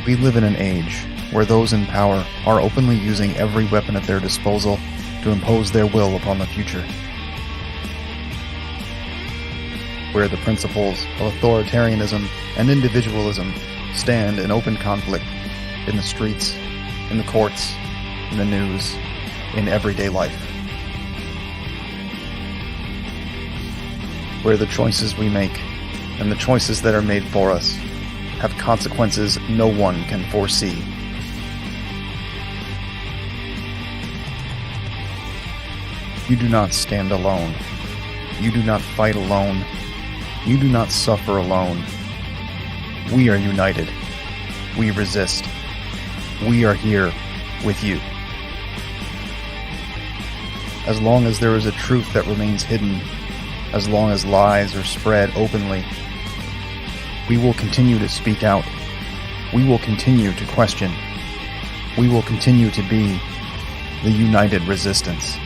We live in an age where those in power are openly using every weapon at their disposal to impose their will upon the future. Where the principles of authoritarianism and individualism stand in open conflict in the streets, in the courts, in the news, in everyday life. Where the choices we make and the choices that are made for us have consequences no one can foresee. You do not stand alone. You do not fight alone. You do not suffer alone. We are united. We resist. We are here with you. As long as there is a truth that remains hidden, as long as lies are spread openly, we will continue to speak out. We will continue to question. We will continue to be the united resistance.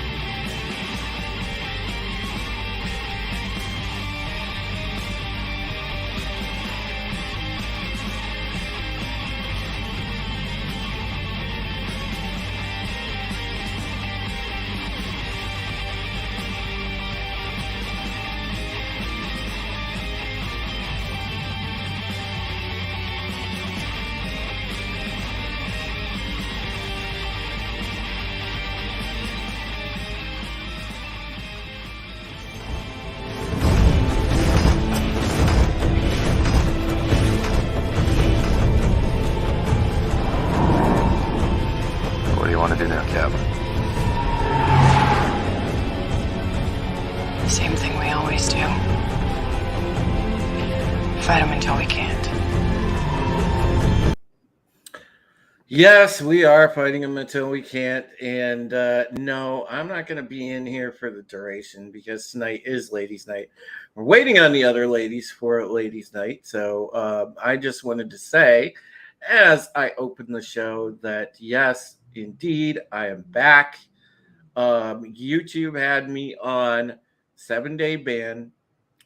Same thing we always do. Fight them until we can't. Yes, we are fighting them until we can't. And no, I'm not going to be in here for the duration because tonight is Ladies' Night. We're waiting on the other ladies for Ladies' Night. So I just wanted to say, as I open the show, that yes, indeed, I am back. YouTube had me on 7-day ban,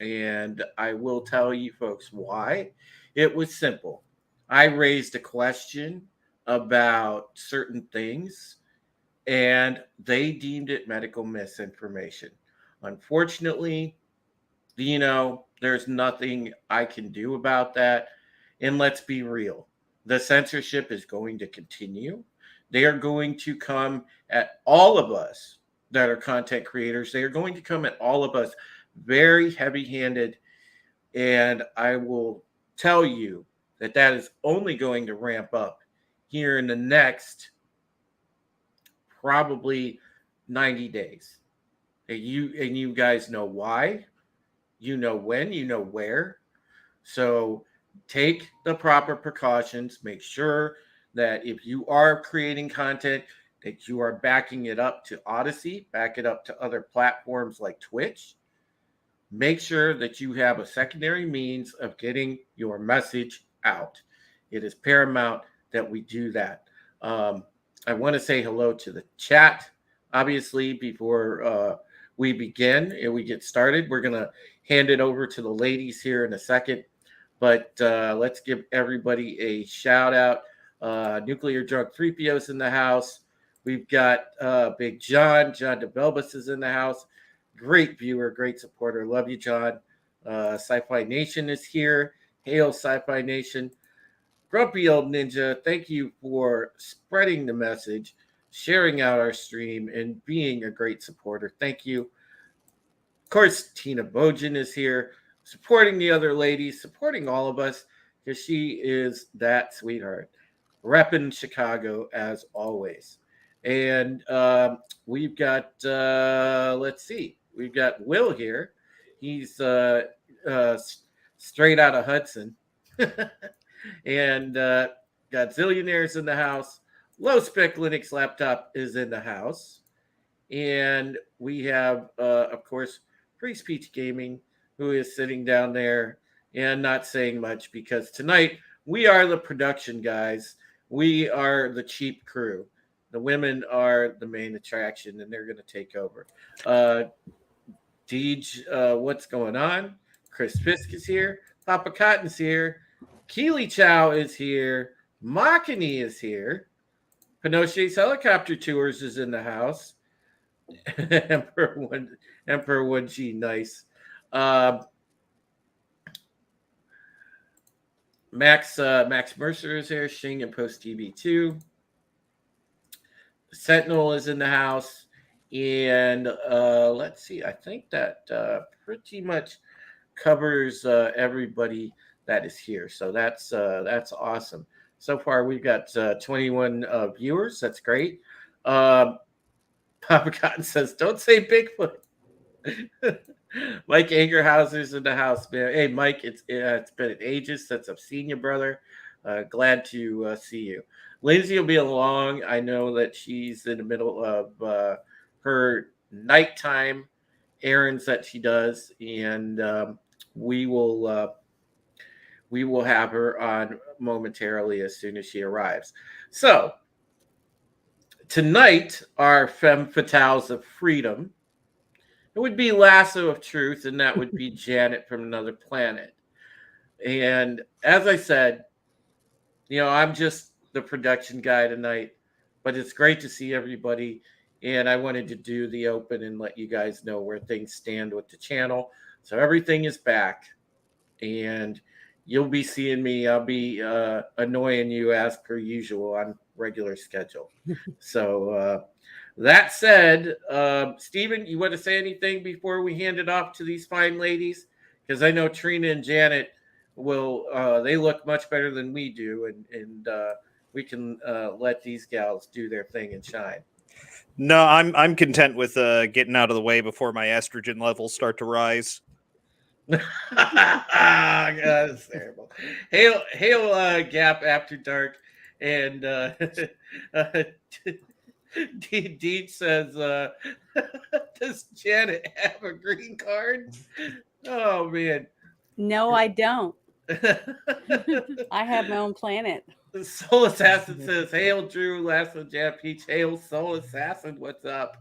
and I will tell you folks why. It was simple. I raised a question about certain things, and they deemed it medical misinformation. Unfortunately, there's nothing I can do about that. And let's be real. The censorship is going to continue. They are going to come at all of us that are content creators. They are going to come at all of us very heavy-handed. And I will tell you that is only going to ramp up here in the next probably 90 days. And you guys know why. You know when, you know where. So take the proper precautions. Make sure that if you are creating content, that you are backing it up to Odyssey, back it up to other platforms like Twitch. Make sure that you have a secondary means of getting your message out. It is paramount that we do that. I want to say hello to the chat, obviously, before we begin and we get started. We're going to hand it over to the ladies here in a second, but let's give everybody a shout out. Nuclear Drunk 3PO's in the house. We've got Big John DeBelbus is in the house. Great viewer, great supporter. Love you, John. Sci-Fi Nation is here. Hail, Sci-Fi Nation. Grumpy Old Ninja, thank you for spreading the message, sharing out our stream, and being a great supporter. Thank you. Of course, Tina Bojan is here, supporting the other ladies, supporting all of us, because she is that sweetheart. Repping Chicago, as always. And we've got, let's see, we've got Will here. He's straight out of Hudson. And got Zillionaires in the house. Low Spec Linux Laptop is in the house. And we have, of course, Free Speech Gaming, who is sitting down there and not saying much because tonight we are the production guys. We are the cheap crew. The women are the main attraction, and they're going to take over. Deej, what's going on? Chris Fisk is here. Papa Cotton's here. Keely Chow is here. Makani is here. Pinochet's Helicopter Tours is in the house. Emperor One G, nice. Uh, Max Mercer is here. Shing and Post TV2. Sentinel is in the house, and let's see. I think that pretty much covers everybody that is here. So that's awesome. So far, we've got 21 viewers. That's great. Papa Cotton says, "Don't say Bigfoot." Mike Angerhauser's in the house, man. Hey, Mike, it's been ages since I've seen you, brother. Glad to see you. Lindsay will be along. I know that she's in the middle of her nighttime errands that she does, and we will have her on momentarily as soon as she arrives. So tonight, our femme fatales of freedom. It would be Lasso of Truth, and that would be Janet from Another Planet. And as I said, I'm just the production guy tonight, but it's great to see everybody. And I wanted to do the open and let you guys know where things stand with the channel. So everything is back, and you'll be seeing me. I'll be annoying you as per usual on regular schedule. So that said, Stephen, you want to say anything before we hand it off to these fine ladies? Because I know Trina and Janet will. They look much better than we do, and we can let these gals do their thing and shine. No, I'm content with getting out of the way before my estrogen levels start to rise. God, that's terrible. Hail, Gap After Dark, and Dean says, "Does Janet have a green card?" Oh man, No, I don't. I have my own planet. Soul Assassin says, "Hail Drew, Lasso Jam Peach, hail Soul Assassin, what's up?"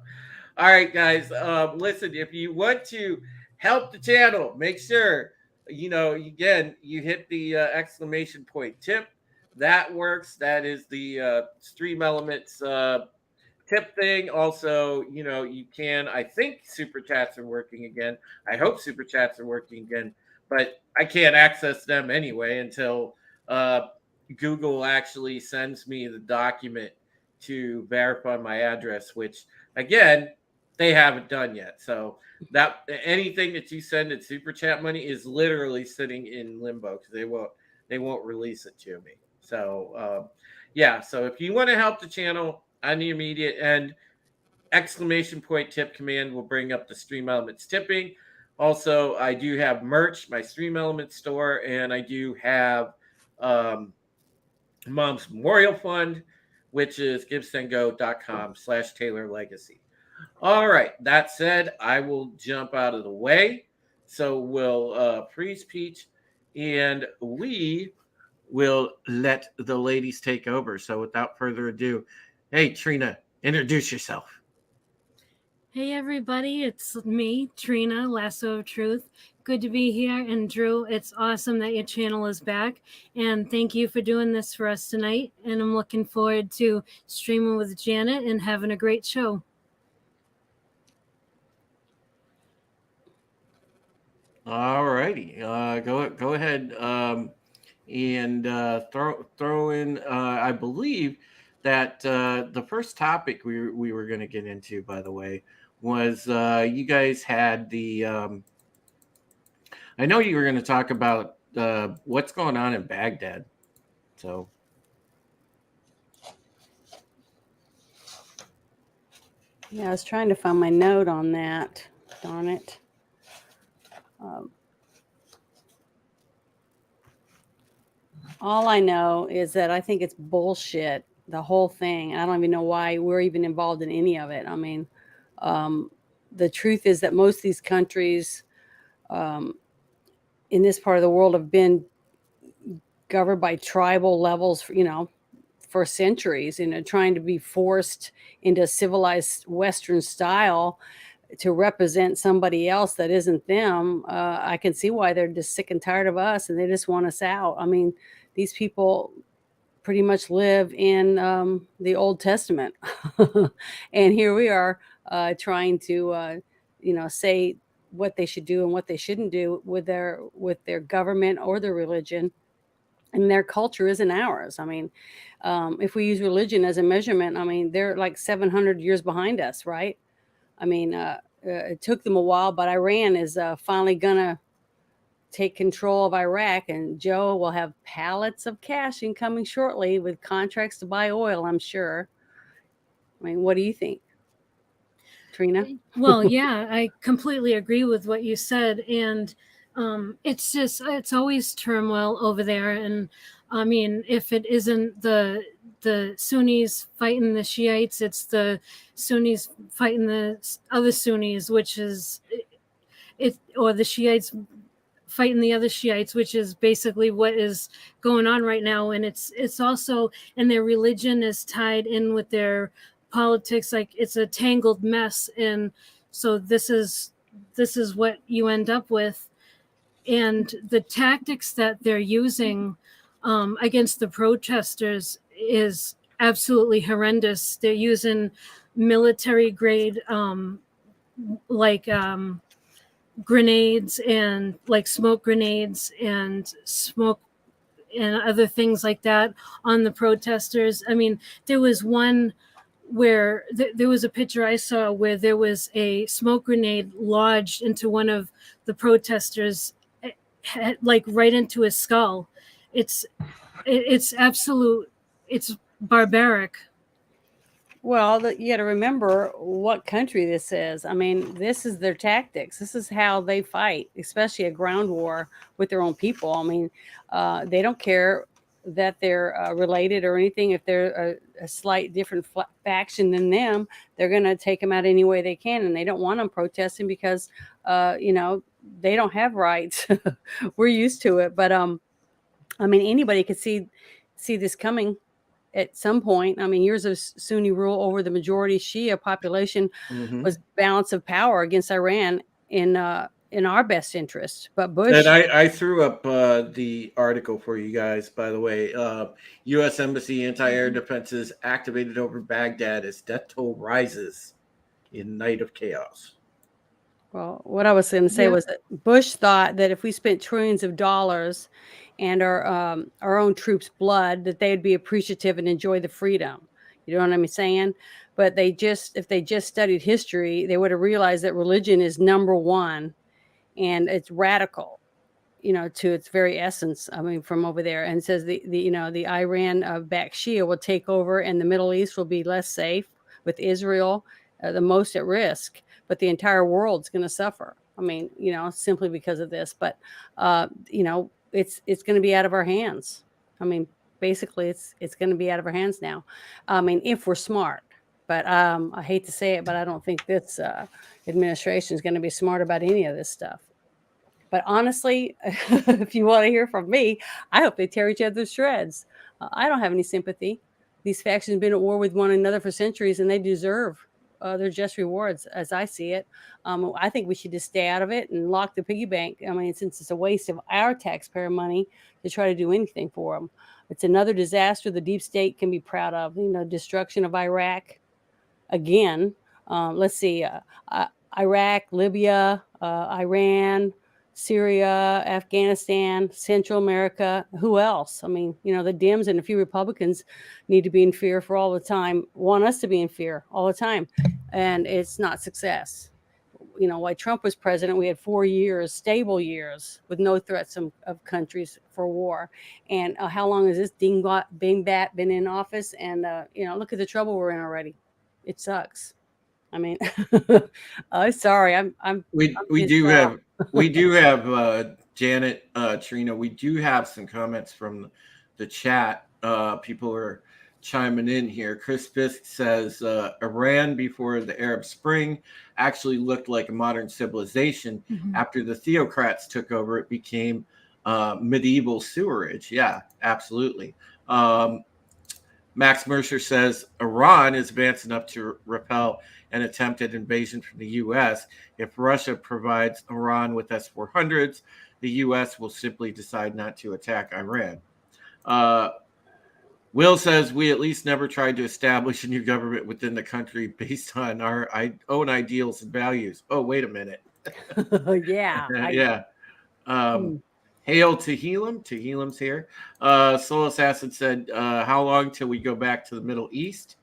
All right, guys. Listen, if you want to help the channel, make sure again you hit the exclamation point tip. That works. That is the Stream Elements tip thing. Also, you can. I think super chats are working again. I hope super chats are working again, but I can't access them anyway until Google actually sends me the document to verify my address, which again they haven't done yet. So that anything that you send in super chat money is literally sitting in limbo because they won't release it to me. So yeah. So if you want to help the channel on the immediate end, exclamation point tip command will bring up the Stream Elements tipping. Also, I do have merch, my Stream Elements store, and I do have Mom's Memorial Fund, which is givesendgo.com/Taylor Legacy. All right. That said, I will jump out of the way. So we'll freeze Peach, and we will let the ladies take over. So without further ado, hey, Trina, introduce yourself. Hey everybody, it's me, Trina, Lasso of Truth. Good to be here. And Drew, it's awesome that your channel is back. And thank you for doing this for us tonight. And I'm looking forward to streaming with Janet and having a great show. All righty. Go ahead and throw in, I believe that the first topic we were going to get into, by the way, was you guys had the I know you were going to talk about what's going on in Baghdad. So Yeah, I was trying to find my note on that. Darn it. All I know is that I think it's bullshit, the whole thing. I don't even know why we're even involved in any of it. I mean, the truth is that most of these countries in this part of the world have been governed by tribal levels, for centuries, trying to be forced into civilized Western style to represent somebody else that isn't them. I can see why they're just sick and tired of us and they just want us out. I mean, these people pretty much live in the Old Testament. And here we are trying to, say what they should do and what they shouldn't do with their government or their religion. And their culture isn't ours. I mean, if we use religion as a measurement, I mean, they're like 700 years behind us, right? I mean, it took them a while, but Iran is finally gonna take control of Iraq, and Joe will have pallets of cash incoming shortly with contracts to buy oil, I'm sure. I mean, what do you think, Trina? Well, yeah, I completely agree with what you said. And it's always turmoil over there. And I mean, if it isn't the Sunnis fighting the Shiites, it's the Sunnis fighting the other Sunnis, which is it, or the Shiites fighting the other Shiites, which is basically what is going on right now. And it's also, and their religion is tied in with their politics. Like, it's a tangled mess. And so this is what you end up with. And the tactics that they're using against the protesters is absolutely horrendous. They're using military grade grenades, and like smoke grenades and smoke and other things like that on the protesters. I mean, there was one where there was a picture I saw where there was a smoke grenade lodged into one of the protesters, like right into his skull. It's absolute. It's barbaric. Well, you got to remember what country this is. I mean, this is their tactics. This is how they fight, especially a ground war with their own people. I mean, they don't care that they're related or anything. If they're a slight different faction than them, they're going to take them out any way they can. And they don't want them protesting because, they don't have rights. We're used to it. But, I mean, anybody could see this coming at some point. I mean, years of Sunni rule over the majority Shia population was balance of power against Iran in our best interest. But Bush. And I threw up the article for you guys, by the way. U.S. Embassy anti-air defenses activated over Baghdad as death toll rises in night of chaos. Well, what I was going to say was that Bush thought that if we spent trillions of dollars and our own troops' blood, that they'd be appreciative and enjoy the freedom. You know what I'm saying? But if they just studied history, they would have realized that religion is number one, and it's radical, to its very essence. I mean, from over there, and it says the Iran backed Shia will take over, and the Middle East will be less safe, with Israel the most at risk. But the entire world's going to suffer. I mean, simply because of this. But it's going to be out of our hands. I mean, basically, it's going to be out of our hands now. I mean, if we're smart. But I hate to say it, but I don't think this administration is going to be smart about any of this stuff. But honestly, if you want to hear from me, I hope they tear each other to shreds. I don't have any sympathy. These factions have been at war with one another for centuries, and they deserve their just rewards, as I see it. I think we should just stay out of it and lock the piggy bank. I mean, since it's a waste of our taxpayer money to try to do anything for them. It's another disaster the deep state can be proud of. Destruction of Iraq again. Let's see, Iraq, Libya, Iran, Syria, Afghanistan, Central America. Who else? I mean, the Dems and a few Republicans need to be in fear for all the time, want us to be in fear all the time. And it's not success. While Trump was president, we had 4 years, stable years, with no threats of countries for war. And how long has this dingbat been in office? And, look at the trouble we're in already. It sucks. I mean, sorry, We do have Janet, Trina. We do have some comments from the chat. People are chiming in here. Chris Fisk says Iran before the Arab Spring actually looked like a modern civilization. After the theocrats took over, it became medieval sewerage. Yeah, absolutely. Max Mercer says Iran is advanced enough to repel an attempted invasion from the U.S. If Russia provides Iran with S-400s, the U.S. will simply decide not to attack Iran. Will says we at least never tried to establish a new government within the country based on our own ideals and values. Oh, wait a minute. Yeah. Yeah. Hmm. Hail to Helam. To Helam's here. Soul Assassin said, how long till we go back to the Middle East?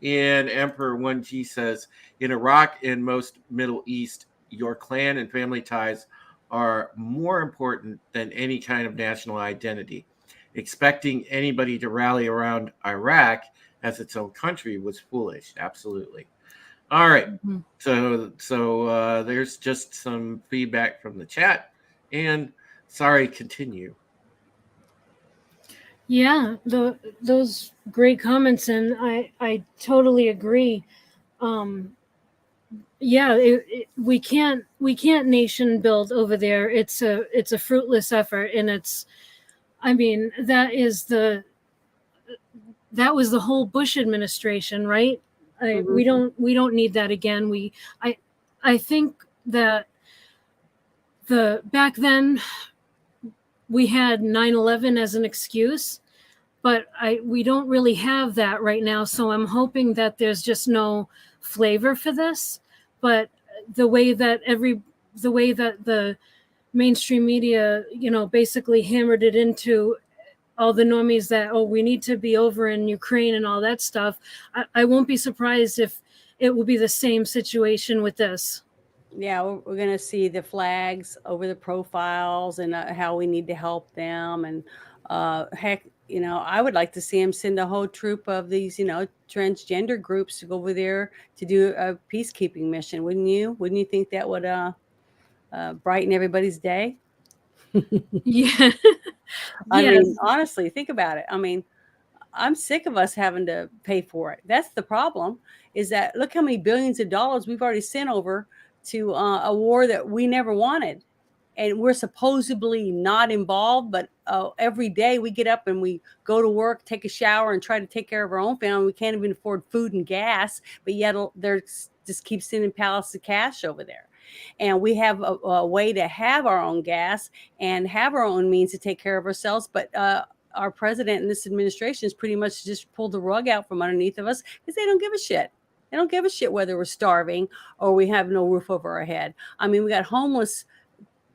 And Emperor 1G says, in Iraq and most Middle East, your clan and family ties are more important than any kind of national identity. Expecting anybody to rally around Iraq as its own country was foolish. Absolutely. All right. Mhm. So there's just some feedback from the chat. And sorry, continue. Yeah, those great comments, and I totally agree. Yeah, we can't nation build over there. It's a fruitless effort, and I mean, that was the whole Bush administration, right? We don't need that again. I think that the back then we had 9/11 as an excuse, but we don't really have that right now. So I'm hoping that there's just no flavor for this. But the way that the mainstream media, basically hammered it into all the normies that, oh, we need to be over in Ukraine and all that stuff. I won't be surprised if it will be the same situation with this. Yeah, we're going to see the flags over the profiles and how we need to help them. And heck, I would like to see him send a whole troop of these, transgender groups to go over there to do a peacekeeping mission. Wouldn't you? Wouldn't you think that would brighten everybody's day? Yeah. I Yes. mean, honestly, think about it. I mean, I'm sick of us having to pay for it. That's the problem, is that look how many billions of dollars we've already sent over to a war that we never wanted. And we're supposedly not involved, but every day we get up and we go to work, take a shower, and try to take care of our own family. We can't even afford food and gas, but yet they're just keep sending pallets of cash over there. And we have a way to have our own gas and have our own means to take care of ourselves. But our president and this administration has pretty much just pulled the rug out from underneath of us because they don't give a shit. They don't give a shit whether we're starving or we have no roof over our head. I mean, we got homeless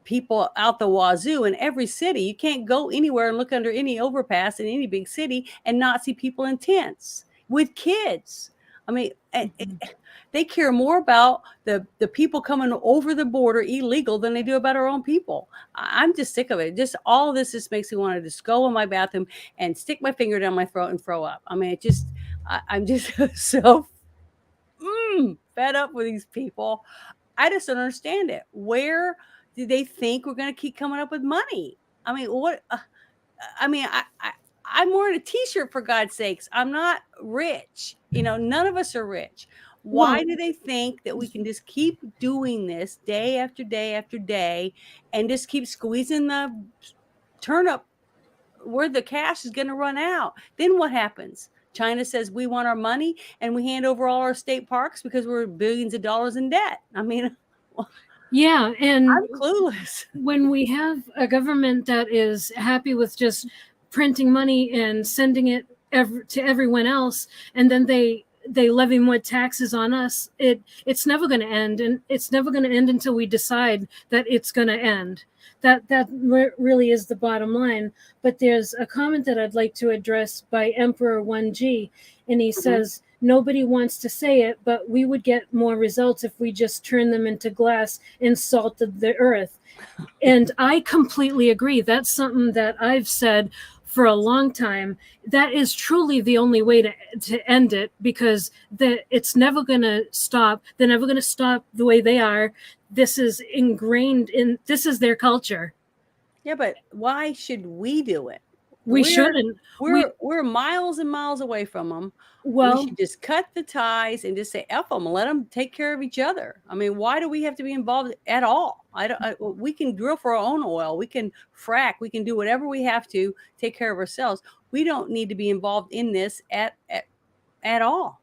people out the wazoo in every city. You can't go anywhere and look under any overpass in any big city and not see people in tents with kids. I mean, they care more about the people coming over the border illegal than they do about our own people. I'm just sick of it. Just all of this just makes me want to just go in my bathroom and stick my finger down my throat and throw up. I mean, I'm just so fed up with these people. I just don't understand it. Where do they think we're going to keep coming up with money? I mean, what? I'm wearing a T-shirt, for God's sakes. I'm not rich. None of us are rich. Why do they think that we can just keep doing this day after day after day and just keep squeezing the turnip where the cash is going to run out? Then what happens? China says we want our money and we hand over all our state parks because we're billions of dollars in debt. I mean, yeah, and I'm clueless. When we have a government that is happy with just printing money and sending it to everyone else, and then they levy more taxes on us, it's never going to end, and it's never going to end until we decide that it's going to end. That really is the bottom line. But there's a comment that I'd like to address by Emperor 1G, and he says, nobody wants to say it, but we would get more results if we just turned them into glass and salted the earth. And I completely agree. That's something that I've said for a long time. That is truly the only way to end it, because it's never going to stop. They're never going to stop the way they are. This is ingrained in, this is their culture. Yeah, but why should we do it? We shouldn't. We're miles and miles away from them. Well, we should just cut the ties and just say F them and let them take care of each other. I mean, why do we have to be involved at all? We can drill for our own oil. We can frack. We can do whatever we have to take care of ourselves. We don't need to be involved in this at all.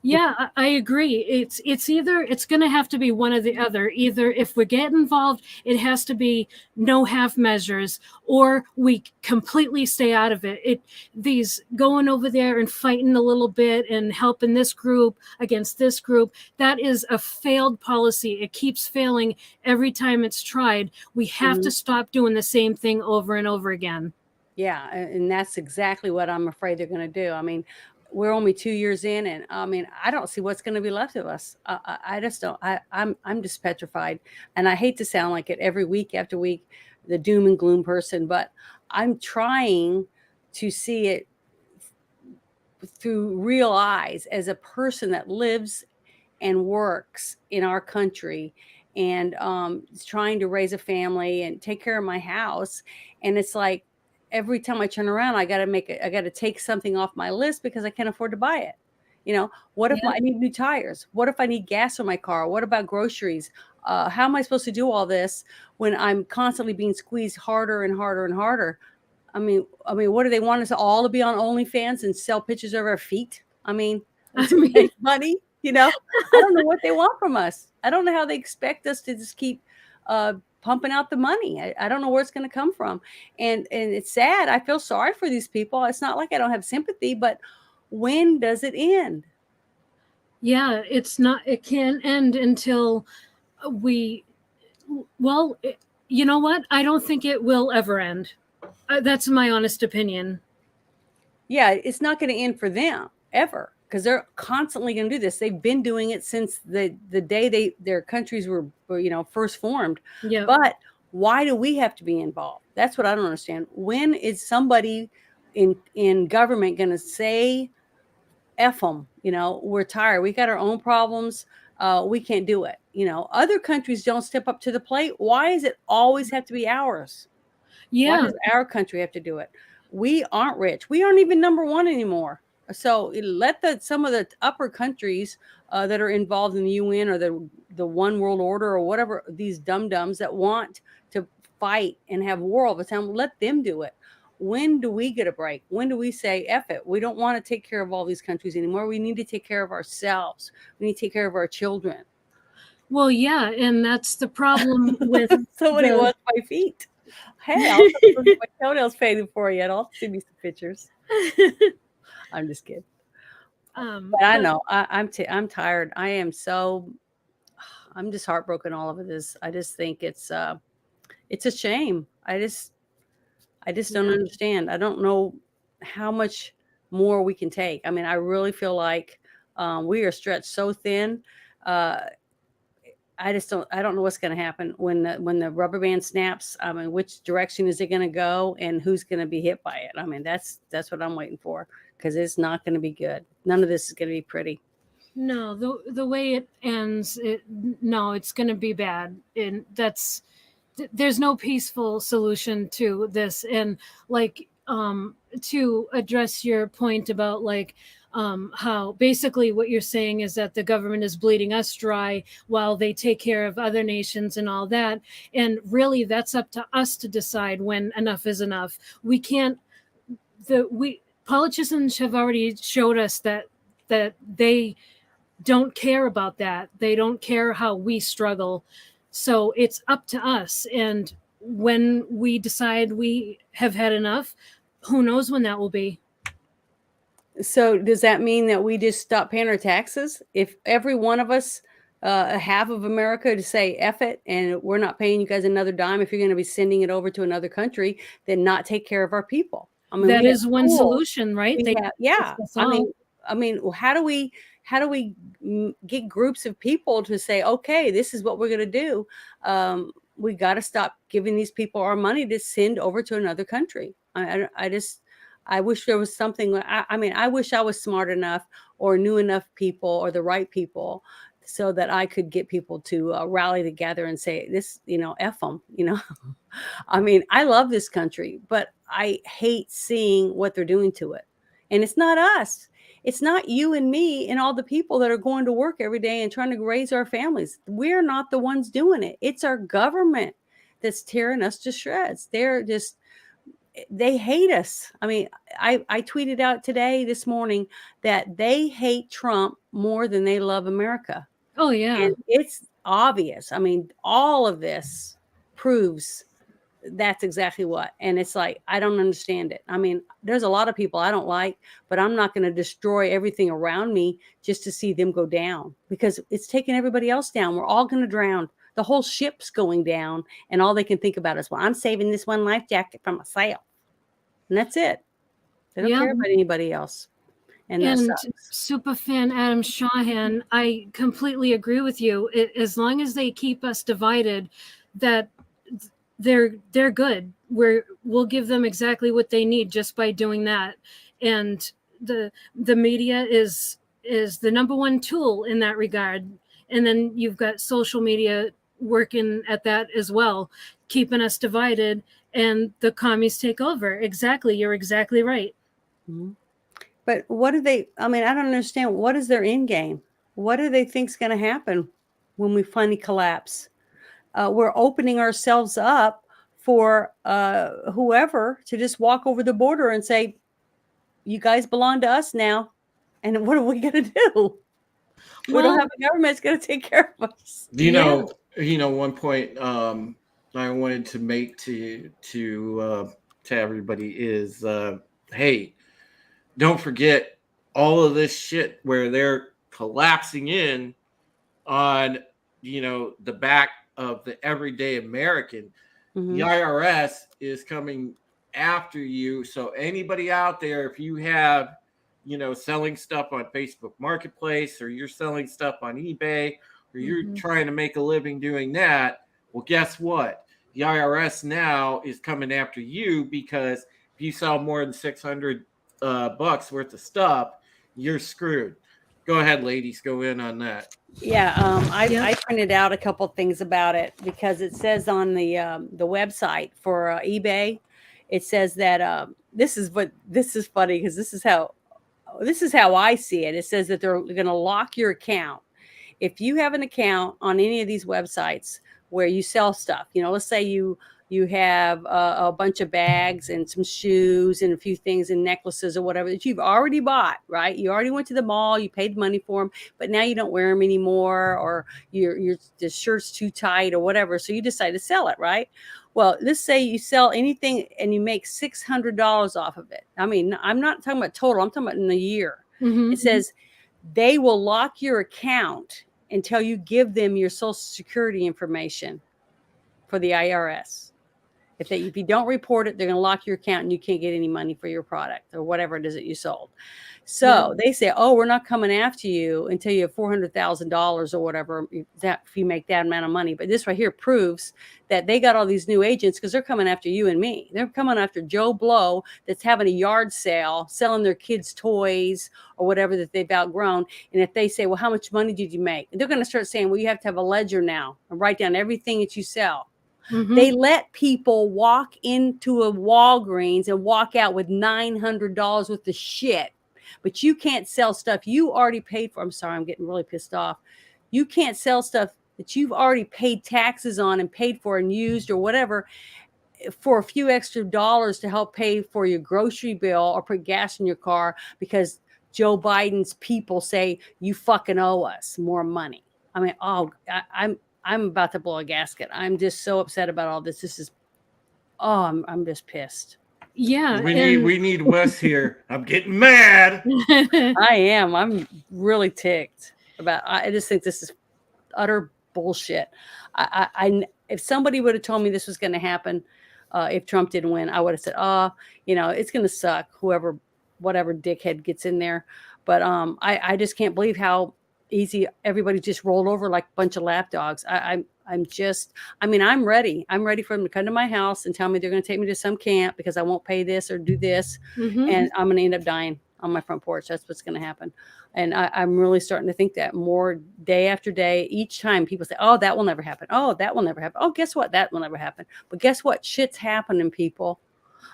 Yeah, I agree. It's either it's going to have to be one or the other. Either if we get involved, it has to be no half measures, or we completely stay out of it. These going over there and fighting a little bit and helping this group against this group, that is a failed policy. It keeps failing every time it's tried. We have to stop doing the same thing over and over again. Yeah, and that's exactly what I'm afraid they're going to do. I mean, we're only 2 years in, and I mean, I don't see what's going to be left of us. I just don't. I'm just petrified, and I hate to sound like it every week after week, the doom and gloom person, but I'm trying to see it through real eyes as a person that lives and works in our country, and is trying to raise a family and take care of my house. And it's like every time I turn around, I got to take something off my list because I can't afford to buy it. What if I need new tires? What if I need gas for my car? What about groceries? How am I supposed to do all this when I'm constantly being squeezed harder and harder and harder? I mean, what do they want us all to be on OnlyFans and sell pictures of our feet? I mean, to make money. I don't know what they want from us. I don't know how they expect us to just keep pumping out the money. I don't know where it's going to come from. And it's sad. I feel sorry for these people. It's not like I don't have sympathy, but when does it end? Yeah, it can't end until you know what? I don't think it will ever end. That's my honest opinion. Yeah, it's not going to end for them ever, because they're constantly going to do this. They've been doing it since the day their countries were first formed. Yeah. But why do we have to be involved? That's what I don't understand. When is somebody in government going to say, F them, we're tired. We got our own problems. We can't do it. Other countries don't step up to the plate. Why does it always have to be ours? Yeah. Why does our country have to do it? We aren't rich. We aren't even number one anymore. So let some of the upper countries that are involved in the UN or the one world order or whatever, these dum-dums that want to fight and have war all the time, let them do it. When do we get a break? When do we say, F it? We don't want to take care of all these countries anymore. We need to take care of ourselves. We need to take care of our children. Well, yeah, and that's the problem with somebody wants my feet. Hey, I'll get my toenails faded for you, and I'll send you some pictures. I'm just kidding. But I know I'm tired. I'm just heartbroken. All of this. I just think it's a shame. I just don't understand. I don't know how much more we can take. I mean, I really feel like we are stretched so thin. I don't know what's going to happen when the rubber band snaps. I mean, which direction is it going to go and who's going to be hit by it? I mean, that's what I'm waiting for, because it's not going to be good. None of this is going to be pretty. No, the way it ends, it's going to be bad. And there's no peaceful solution to this. And to address your point about how basically what you're saying is that the government is bleeding us dry while they take care of other nations and all that. And really, that's up to us to decide when enough is enough. We can't. Politicians have already showed us that they don't care about that. They don't care how we struggle. So it's up to us. And when we decide we have had enough, who knows when that will be. So does that mean that we just stop paying our taxes? If every one of us, half of America, to say F it, and we're not paying you guys another dime, if you're going to be sending it over to another country, then not take care of our people. I mean, that is one solution, right? I mean, how do we get groups of people to say, okay, this is what we're going to do? We got to stop giving these people our money to send over to another country. I wish there was something. I wish I was smart enough or knew enough people or the right people so that I could get people to rally together and say this, F them, I mean, I love this country, but I hate seeing what they're doing to it. And it's not us. It's not you and me and all the people that are going to work every day and trying to raise our families. We're not the ones doing it. It's our government that's tearing us to shreds. they hate us. I mean, I tweeted out this morning, that they hate Trump more than they love America. Oh yeah. And it's obvious. I mean, all of this proves that's exactly what. And it's like, I don't understand it. I mean, there's a lot of people I don't like, but I'm not going to destroy everything around me just to see them go down, because it's taking everybody else down. We're all going to drown. The whole ship's going down, and all they can think about is, well, I'm saving this one life jacket for myself. And that's it. They don't Yeah. care about anybody else. And that And sucks. superfan Adam Shawhan, I completely agree with you. As long as they keep us divided, that they're good. We'll give them exactly what they need just by doing that. And the media is the number one tool in that regard. And then you've got social media working at that as well, keeping us divided, and the commies take over. Exactly. You're exactly right. Mhm. But what do they, I mean, I don't understand. What is their end game? What do they think's going to happen when we finally collapse? We're opening ourselves up for whoever to just walk over the border and say, you guys belong to us now. And what are we going to do? We don't have a government that's going to take care of us. You know, one point I wanted to make to everybody is, hey, don't forget all of this shit where they're collapsing in on, you know, the back of the everyday American. The IRS is coming after you. So anybody out there, if you have, you know, selling stuff on Facebook Marketplace, or you're selling stuff on eBay, or you're trying to make a living doing that, well, guess what? The IRS now is coming after you, because if you sell more than 600 bucks worth of stuff, you're screwed. Go ahead, ladies, go in on that. Yeah, I printed out a couple things about it, because it says on the website for eBay, it says that this is funny, because this is how I see it. It says that they're going to lock your account if you have an account on any of these websites where you sell stuff. You know, let's say you have a bunch of bags and some shoes and a few things and necklaces or whatever that you've already bought, right? You already went to the mall, you paid money for them, but now you don't wear them anymore, or the shirt's too tight or whatever. So you decide to sell it, right? Well, let's say you sell anything and you make $600 off of it. I mean, I'm not talking about total, I'm talking about in a year. It says they will lock your account until you give them your social security information for the IRS. If you don't report it, they're going to lock your account and you can't get any money for your product or whatever it is that you sold. So they say, oh, we're not coming after you until you have $400,000 or whatever, that if you make that amount of money. But this right here proves that they got all these new agents, because they're coming after you and me. They're coming after Joe Blow that's having a yard sale, selling their kids toys or whatever that they've outgrown. And if they say, well, how much money did you make? They're going to start saying, well, you have to have a ledger now and write down everything that you sell. They let people walk into a Walgreens and walk out with $900 worth of shit, but you can't sell stuff you already paid for. I'm sorry, I'm getting really pissed off. You can't sell stuff that you've already paid taxes on and paid for and used or whatever for a few extra dollars to help pay for your grocery bill or put gas in your car, because Joe Biden's people say you fucking owe us more money. I mean, I'm about to blow a gasket. I'm just so upset about all this. I'm just pissed. Yeah. We need Wes here. I'm getting mad. I am. I'm really ticked I just think this is utter bullshit. If somebody would have told me this was going to happen, if Trump didn't win, I would have said, it's going to suck, whatever dickhead gets in there. But I just can't believe how easy everybody just rolled over like a bunch of lapdogs. I'm ready. I'm ready for them to come to my house and tell me they're going to take me to some camp because I won't pay this or do this. And I'm going to end up dying on my front porch. That's what's going to happen. And I'm really starting to think that more day after day. Each time people say, oh, that will never happen. Oh, that will never happen. Oh, guess what? That will never happen. But guess what? Shit's happening, people.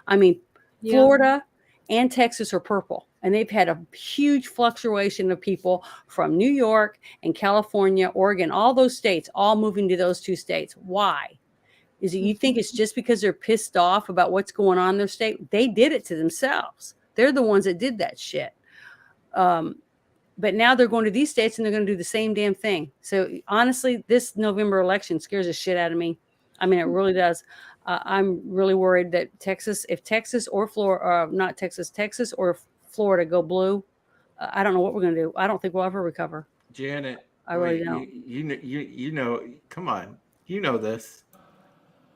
I mean, Florida and Texas are purple. And they've had a huge fluctuation of people from New York and California, Oregon, all those states, all moving to those two states. Why? Is it you think it's just because they're pissed off about what's going on in their state? They did it to themselves. They're the ones that did that shit. But now they're going to these states and they're going to do the same damn thing. So honestly, this November election scares the shit out of me. I mean, it really does. I'm really worried that if Texas or Florida, not Texas, Texas or Florida go blue, I don't know what we're going to do. I don't think we'll ever recover. Janet, I really don't. You know, come on, you know this.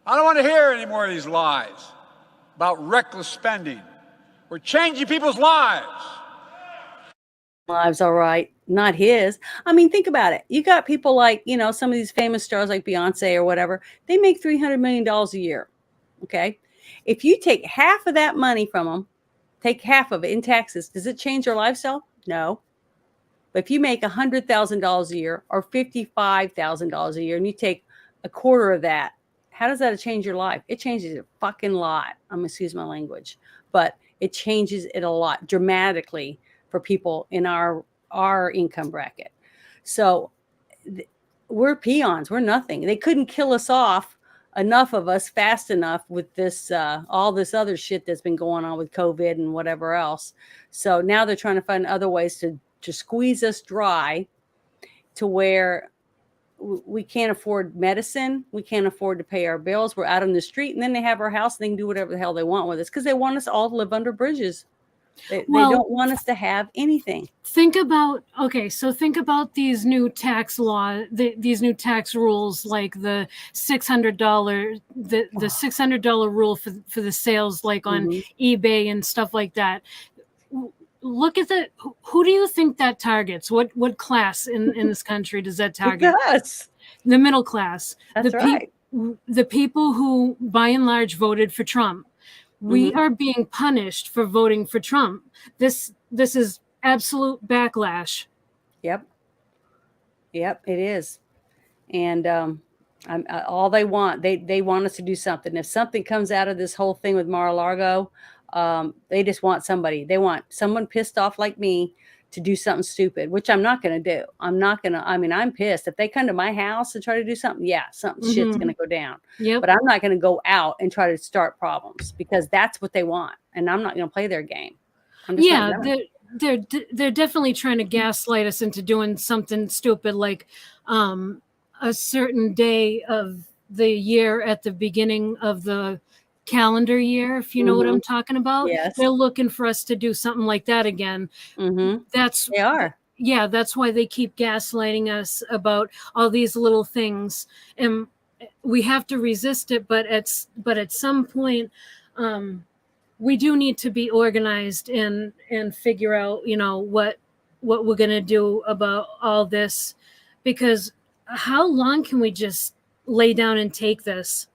I don't want to hear any more of these lies about reckless spending. We're changing people's lives. Lives, all right, not his. I mean, think about it. You got people like, some of these famous stars like Beyonce or whatever. They make $300 million a year. Okay. If you take half of that money from them, take half of it in taxes, does it change their lifestyle? No. But if you make $100,000 a year or $55,000 a year and you take a quarter of that, how does that change your life? It changes a fucking lot. Excuse my language, but it changes it a lot dramatically for people in our income bracket. So we're peons. We're nothing. They couldn't kill us off, enough of us fast enough with this, all this other shit that's been going on with COVID and whatever else. So now they're trying to find other ways to squeeze us dry to where we can't afford medicine. We can't afford to pay our bills. We're out on the street, and then they have our house and they can do whatever the hell they want with us because they want us all to live under bridges. They don't want us to have anything. Think about these new tax these new tax rules, like the $600, the $600 rule for the sales, like on eBay and stuff like that. Look at that. Who do you think that targets? What class in this country does that target? Us. The middle class. That's right. The people who, by and large, voted for Trump. We are being punished for voting for Trump. This is absolute backlash. Yep, it is. And all they want, they want us to do something. If something comes out of this whole thing with Mar-a-Lago, they just want somebody. They want someone pissed off like me to do something stupid, which I'm not going to do. I'm pissed. If they come to my house and try to do something, shit's going to go down. Yep. But I'm not going to go out and try to start problems because that's what they want. And I'm not going to play their game. They're definitely trying to gaslight us into doing something stupid, like a certain day of the year at the beginning of the calendar year, if you know what I'm talking about. Yes. They're looking for us to do something like that again. They are. Yeah, that's why they keep gaslighting us about all these little things, and we have to resist it. But at some point, we do need to be organized and figure out, what we're gonna do about all this, because how long can we just lay down and take this?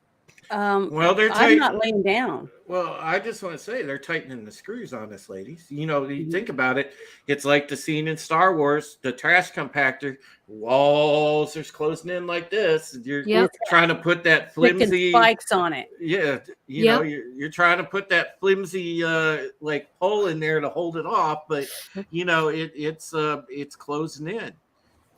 Well, I'm not laying down. Well, I just want to say they're tightening the screws on us, ladies. You think about it. It's like the scene in Star Wars, the trash compactor, walls are closing in like this. You're trying to put that flimsy spikes on it. Yeah. You're trying to put that flimsy like pole in there to hold it off, but it's closing in.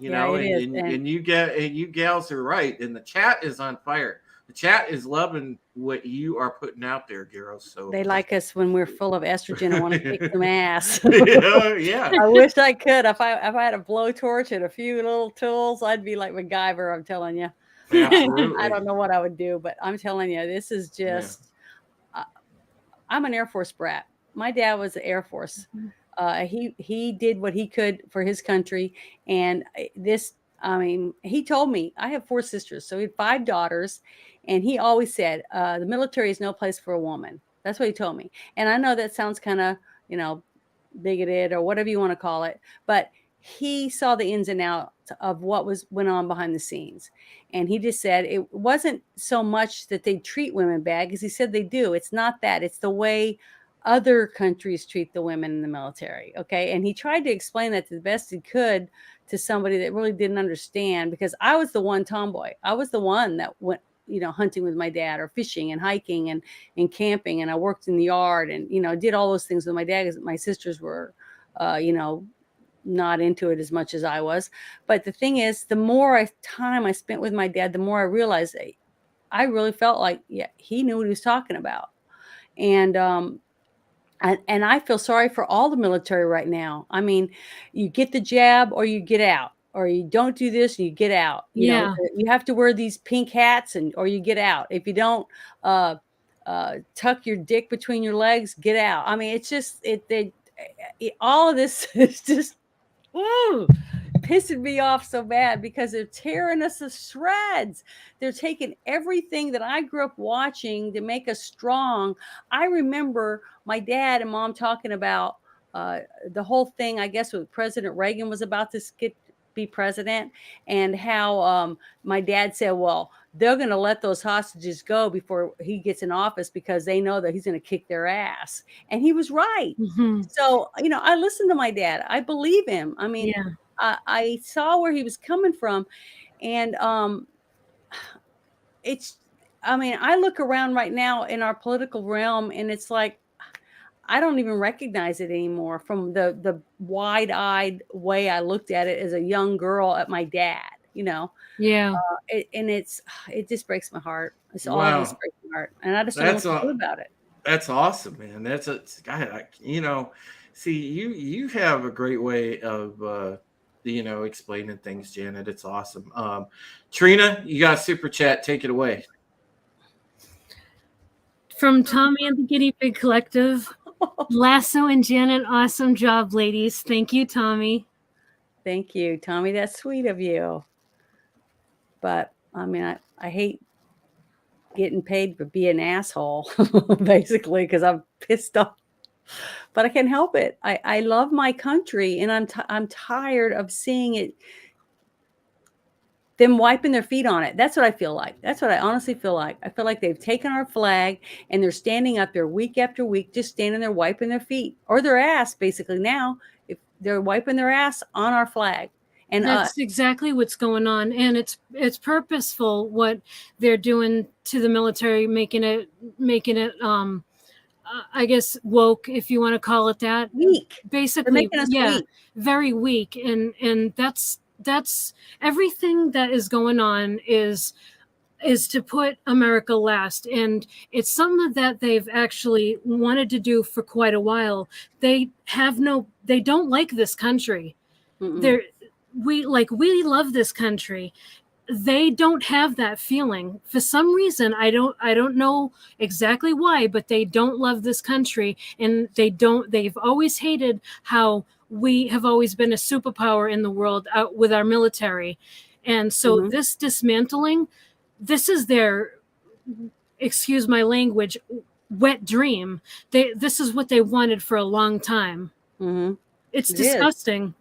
And you gals are right, and the chat is on fire. The chat is loving what you are putting out there, girls. So they like us when we're full of estrogen and want to kick some ass. Yeah. I wish I could. If I had a blowtorch and a few little tools, I'd be like MacGyver. I'm telling you. Absolutely. I don't know what I would do, but I'm telling you, this is just. I'm an Air Force brat. My dad was the Air Force. He did what he could for his country, and he told me I have 4 sisters, so he had 5 daughters. And he always said, the military is no place for a woman. That's what he told me. And I know that sounds kind of, bigoted or whatever you want to call it. But he saw the ins and outs of what went on behind the scenes. And he just said it wasn't so much that they treat women bad, because he said they do. It's not that. It's the way other countries treat the women in the military. Okay. And he tried to explain that to the best he could to somebody that really didn't understand, because I was the one tomboy. I was the one that went, hunting with my dad, or fishing and hiking and camping. And I worked in the yard and, did all those things with my dad, because my sisters were, not into it as much as I was. But the thing is, the more time I spent with my dad, the more I realized I really felt like, yeah, he knew what he was talking about. And and I feel sorry for all the military right now. I mean, you get the jab or you get out, or you don't do this and you get out. You know, Yeah. you have to wear these pink hats and or you get out. If you don't uh, tuck your dick between your legs, get out. I mean, it's just all of this is just ooh, pissing me off so bad because they're tearing us to shreds. They're taking everything that I grew up watching to make us strong. I remember my dad and mom talking about uh, the whole thing, I guess, with President Reagan was about to be president, and how my dad said, well, they're going to let those hostages go before he gets in office because they know that he's going to kick their ass. And he was right. Hmm. So, I listened to my dad. I believe him. I mean, Yeah. I saw where he was coming from, and it's. I mean, I look around right now in our political realm, and it's like I don't even recognize it anymore from the wide-eyed way I looked at it as a young girl at my dad. Yeah. It just breaks my heart. It's all just Wow, breaks my heart, and I just don't know what that's to do a about it. that's awesome, man. That's a God. See, you have a great way of explaining things, Janet. It's awesome. Trina, you got a super chat. Take it away. From Tommy and the Guinea Pig Collective, Lasso and Janet, awesome job, ladies. Thank you, Tommy. Thank you, Tommy. That's sweet of you. But I mean, I hate getting paid for being an asshole, basically, because I'm pissed off. But I can't help it. I love my country, and I'm tired of seeing it. Them wiping their feet on it. That's what I feel like. That's what I honestly feel like. I feel like they've taken our flag and they're standing up there week after week, just standing there wiping their feet or their ass, basically. Now, if they're wiping their ass on our flag, and That's exactly what's going on, and it's purposeful what they're doing to the military, making it I guess woke, if you want to call it that. weak. They're Basically, making us yeah, weak. very weak, and that's everything that is going on is to put America last, and it's something that they've actually wanted to do for quite a while. They don't like this country. Mm-mm. We love this country. They don't have that feeling for some reason. I don't know exactly why, but they don't love this country, and they've always hated how we have always been a superpower in the world out with our military. And so Mhm. this dismantling, this is their, excuse my language, wet dream. This is what they wanted for a long time. Mhm. It's It is. disgusting.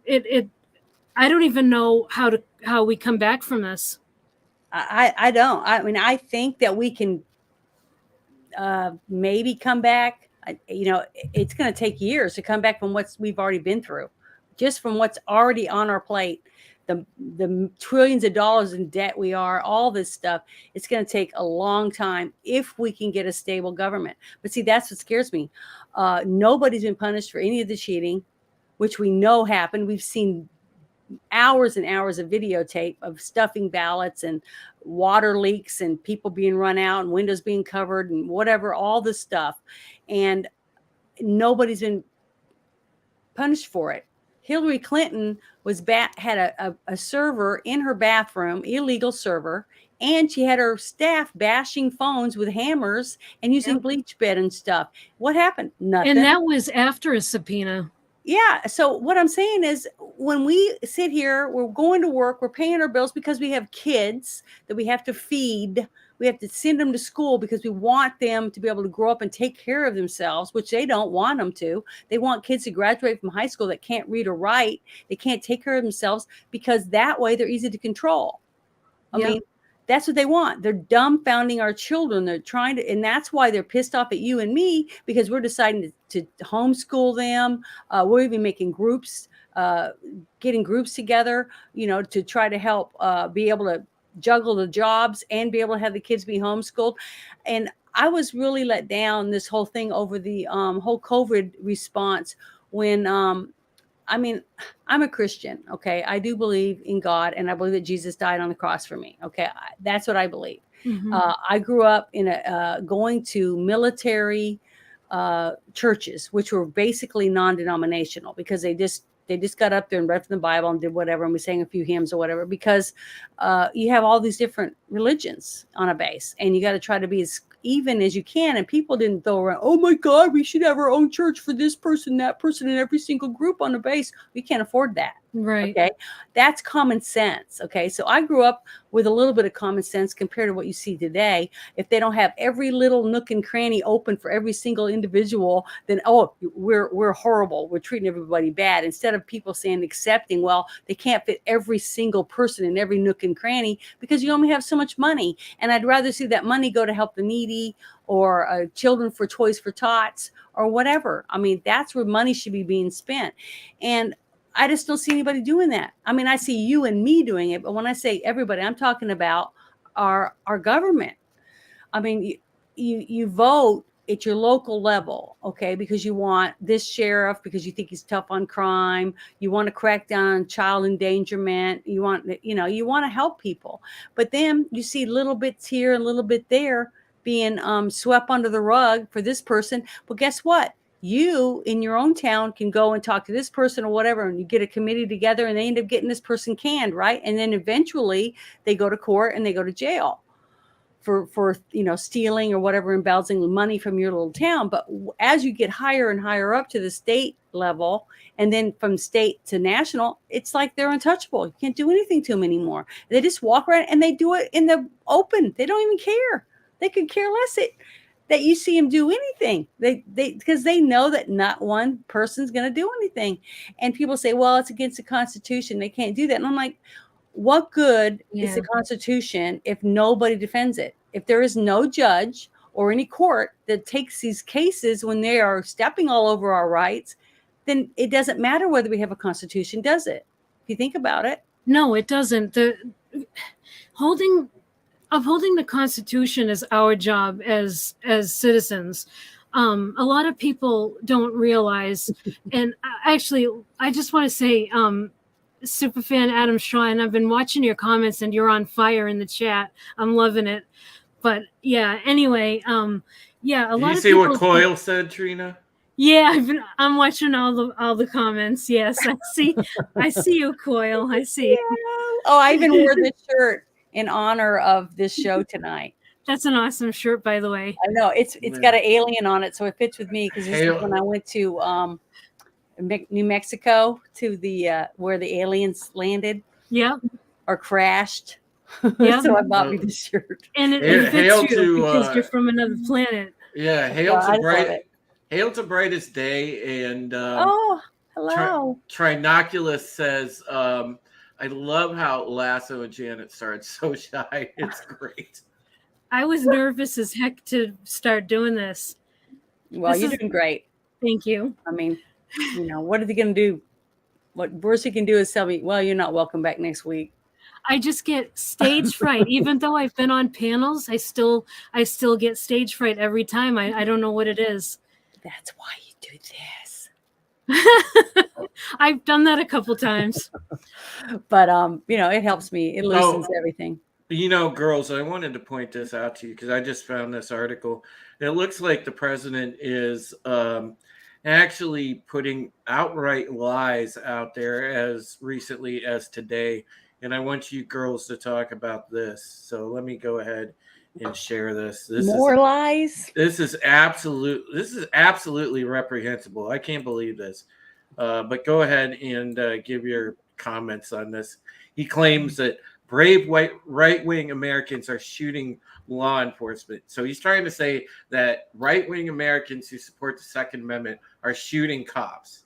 I don't even know how we come back from this. I don't. I mean, I think that we can maybe come back. It's going to take years to come back from what we've already been through, just from what's already on our plate. The trillions of dollars in debt we are, all this stuff. It's going to take a long time if we can get a stable government. But see, that's what scares me. Nobody's been punished for any of the cheating, which we know happened. We've seen hours and hours of videotape of stuffing ballots and water leaks and people being run out and windows being covered and whatever, all this stuff. And nobody's been punished for it. Hillary Clinton had a server in her bathroom, illegal server, and she had her staff bashing phones with hammers and using bleach bed and stuff. What happened? Nothing. And that was after a subpoena. Yeah. So what I'm saying is when we sit here, we're going to work, we're paying our bills because we have kids that we have to feed. We have to send them to school because we want them to be able to grow up and take care of themselves, which they don't want them to. They want kids to graduate from high school that can't read or write. They can't take care of themselves because that way they're easy to control. I mean, that's what they want. They're dumbfounding our children. They're trying to, and that's why they're pissed off at you and me, because we're deciding to homeschool them. We're even making groups, getting groups together, to try to help be able to juggle the jobs and be able to have the kids be homeschooled. And I was really let down this whole thing over the whole COVID response when I mean, I'm a Christian, okay? I do believe in God, and I believe that Jesus died on the cross for me, okay? That's what I believe. Mhm. I grew up in going to military churches, which were basically non-denominational, because they just got up there and read from the Bible and did whatever, and we sang a few hymns or whatever, because you have all these different religions on a base, and you got to try to be as even as you can. And people didn't throw around, oh my God, we should have our own church for this person, that person, and every single group on the base. We can't afford that. Right. Okay. That's common sense. Okay. So I grew up with a little bit of common sense compared to what you see today. If they don't have every little nook and cranny open for every single individual, then, oh, we're horrible. We're treating everybody bad. Instead of people saying, accepting, well, they can't fit every single person in every nook and cranny because you only have so much money. And I'd rather see that money go to help the needy, or children for Toys for Tots, or whatever. I mean, that's where money should be being spent. And I just don't see anybody doing that. I mean, I see you and me doing it, but when I say everybody, I'm talking about our government. I mean, you vote at your local level, okay, because you want this sheriff because you think he's tough on crime. You want to crack down on child endangerment. You want to help people, but then you see little bits here and little bit there being swept under the rug for this person. But guess what? You in your own town can go and talk to this person or whatever, and you get a committee together and they end up getting this person canned, right? And then eventually they go to court and they go to jail for stealing or whatever, embezzling money from your little town. But as you get higher and higher up to the state level, and then from state to national, it's like they're untouchable. You can't do anything to them anymore. They just walk around and they do it in the open. They don't even care. They could care less that you see them do anything. They because they know that not one person's going to do anything. And people say, well, it's against the Constitution. They can't do that. And I'm like, what good is the Constitution if nobody defends it? If there is no judge or any court that takes these cases when they are stepping all over our rights, then it doesn't matter whether we have a Constitution, does it? If you think about it. No, it doesn't. Upholding the Constitution is our job as citizens. A lot of people don't realize, and actually, I just want to say, Superfan Adam Shaw, and I've been watching your comments, and you're on fire in the chat. I'm loving it. But yeah, anyway, a lot of people. You see what Coyle said, Trina? Yeah, I'm watching all the comments. Yes, I see you, Coyle. I see. Yeah. Oh, I even wore this shirt in honor of this show tonight. That's an awesome shirt, by the way. I know it's got an alien on it, so it fits with me, because this is when I went to New Mexico to the where the aliens landed. Yeah. Or crashed. Yeah. So I bought me this shirt. And it fits you because you're from another planet. Yeah, hail to brightest day. And oh, hello. Trinoculus says, I love how Lasso and Janet started so shy. It's great. I was nervous as heck to start doing this. Well, you're doing great. Thank you. I mean, what are they going to do? What worst he can do is tell me, well, you're not welcome back next week. I just get stage fright. Even though I've been on panels, I still get stage fright every time. I don't know what it is. That's why you do this. I've done that a couple times. But it helps me. It loosens everything. Girls, I wanted to point this out to you because I just found this article. It looks like the president is actually putting outright lies out there as recently as today. And I want you girls to talk about this. So let me go ahead and share this. More lies? This is absolutely reprehensible. I can't believe this. But go ahead and give your comments on this. He claims that brave right-wing Americans are shooting law enforcement. So he's trying to say that right-wing Americans who support the Second Amendment are shooting cops.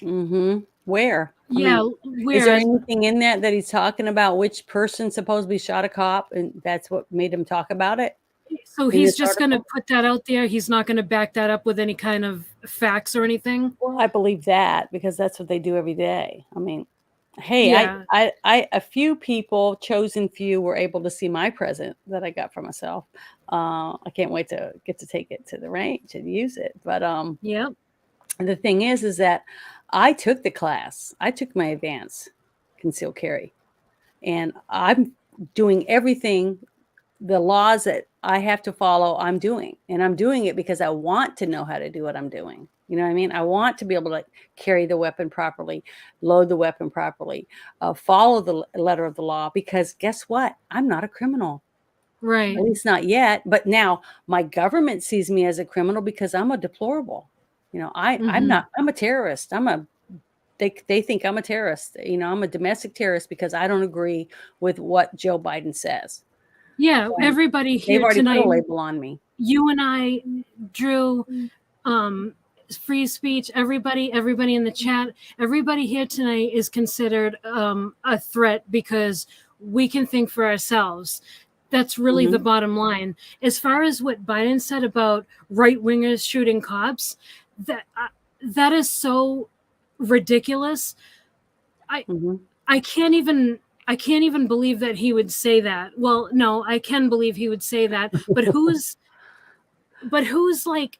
Mm-hmm. Where? Where? Is there anything in that he's talking about which person supposedly shot a cop, and that's what made him talk about it? So he's just going to put that out there? He's not going to back that up with any kind of facts or anything? Well, I believe that because that's what they do every day. I mean, hey, Yeah. I a few people, chosen few, were able to see my present that I got for myself. I can't wait to get to take it to the range and use it. But yeah. The thing is that I took the class. I took my advanced concealed carry, and I'm doing everything the laws that I have to follow, I'm doing. And I'm doing it because I want to know how to do what I'm doing. You know what I mean? I want to be able to carry the weapon properly, load the weapon properly, follow the letter of the law, because guess what? I'm not a criminal. Right. At least not yet. But now my government sees me as a criminal because I'm a deplorable. You know, I'm a terrorist. They think I'm a terrorist. You know, I'm a domestic terrorist because I don't agree with what Joe Biden says. Yeah, everybody They've here already put tonight, a label on me. you and I, Drew, free speech, everybody in the chat, everybody here tonight is considered a threat because we can think for ourselves. That's really the bottom line. As far as what Biden said about right wingers shooting cops, that is so ridiculous. I can't even believe that he would say that. Well, no, I can believe he would say that, but who's like,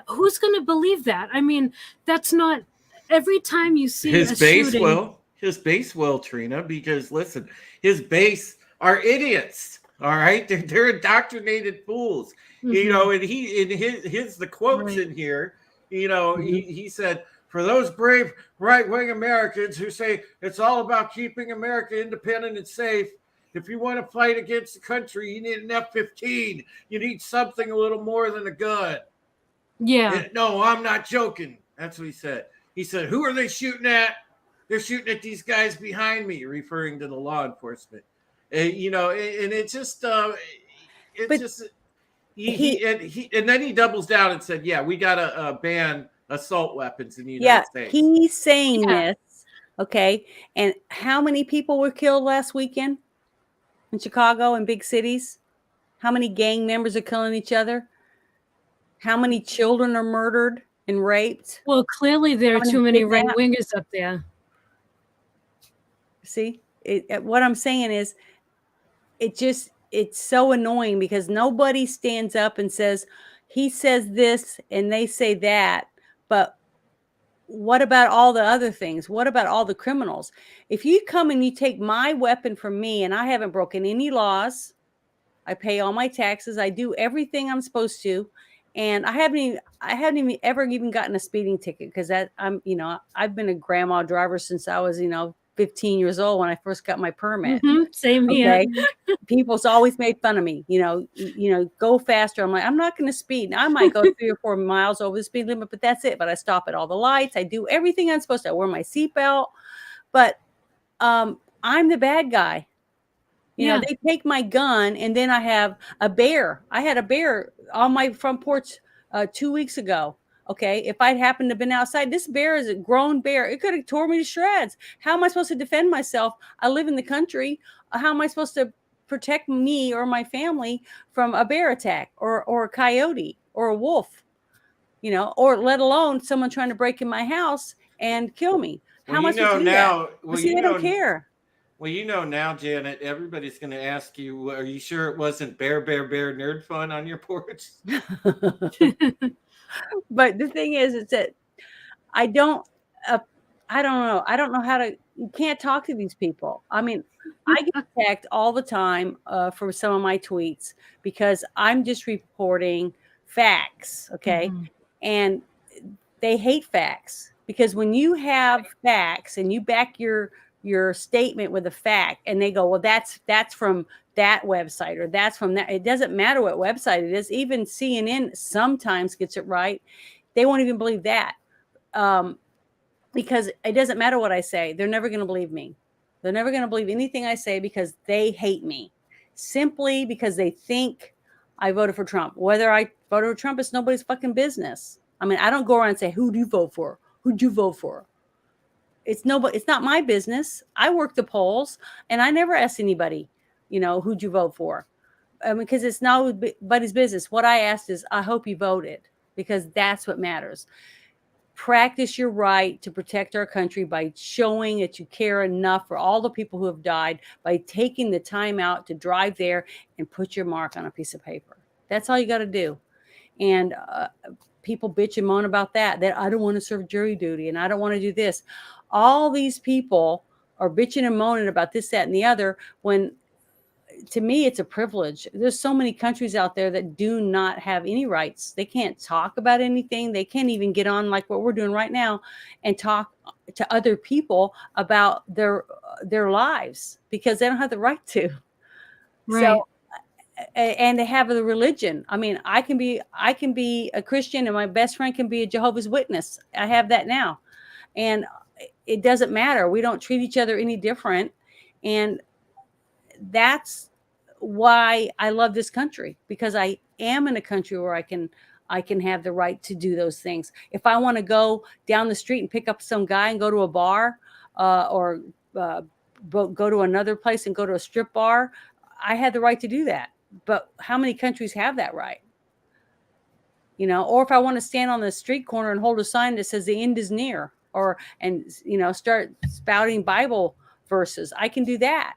who's going to believe that? I mean, that's not, every time you see his a base shooting. his base will, Trina, because listen, his base are idiots. All right, they're indoctrinated fools. You know, and he in his the quotes in here. You know, he said, for those brave right-wing Americans who say it's all about keeping America independent and safe, if you want to fight against the country, you need an F-15. You need something a little more than a gun. Yeah. No, I'm not joking. That's what he said. He said, who are they shooting at? They're shooting at these guys behind me, referring to the law enforcement. You know, and it's just, and then he doubles down and said, yeah, we got to ban assault weapons in the United States. He's saying this. Okay. And how many people were killed last weekend in Chicago and big cities? How many gang members are killing each other? How many children are murdered and raped? Well, clearly there are too many right wingers up there. See, what I'm saying is, it's so annoying because nobody stands up and says, he says this and they say that. But what about all the other things? What about all the criminals? If you come and you take my weapon from me and I haven't broken any laws, I pay all my taxes, I do everything I'm supposed to, and I haven't even ever gotten a speeding ticket because I've been a grandma driver since I was 15 years old when I first got my permit. Same here. People's always made fun of me, go faster. I'm like, I'm not going to speed. Now, I might go 3 or 4 miles over the speed limit, but that's it. But I stop at all the lights. I do everything I'm supposed to. I wear my seatbelt, but I'm the bad guy. They take my gun, and then I have a bear. I had a bear on my front porch 2 weeks ago. Okay, if I'd happened to have been outside, this bear is a grown bear. It could have tore me to shreds. How am I supposed to defend myself? I live in the country. How am I supposed to protect me or my family from a bear attack or a coyote or a wolf? Or let alone someone trying to break in my house and kill me. How am I supposed to do that? I don't care. Well, now, Janet, everybody's going to ask you, are you sure it wasn't bear nerd fun on your porch? But the thing is that I don't know. I don't know how to, you can't talk to these people. I mean, I get attacked all the time for some of my tweets because I'm just reporting facts. Okay. And they hate facts because when you have facts and you back your statement with a fact and they go, well, that's from that website or that's from that. It doesn't matter what website it is. Even CNN sometimes gets it right. They won't even believe that. Because it doesn't matter what I say. They're never going to believe me. They're never going to believe anything I say because they hate me simply because they think I voted for Trump. Whether I voted for Trump is nobody's fucking business. I mean, I don't go around and say, who do you vote for? Who'd you vote for? It's not my business. I work the polls and I never ask anybody, who'd you vote for? Because it's nobody's business. What I asked is, I hope you voted because that's what matters. Practice your right to protect our country by showing that you care enough for all the people who have died by taking the time out to drive there and put your mark on a piece of paper. That's all you got to do. And people bitch and moan about that I don't want to serve jury duty and I don't want to do this. All these people are bitching and moaning about this, that, and the other when to me, it's a privilege. There's so many countries out there that do not have any rights. They can't talk about anything. They can't even get on like what we're doing right now and talk to other people about their lives because they don't have the right to. Right. So, and they have the religion. I mean, I can be a Christian, and my best friend can be a Jehovah's Witness. I have that now, and it doesn't matter. We don't treat each other any different, and that's why I love this country, because I am in a country where I can have the right to do those things. If I want to go down the street and pick up some guy and go to a bar, or go to another place and go to a strip bar, I had the right to do that. But how many countries have that right? You know, or if I want to stand on the street corner and hold a sign that says the end is near, and start spouting Bible verses, I can do that.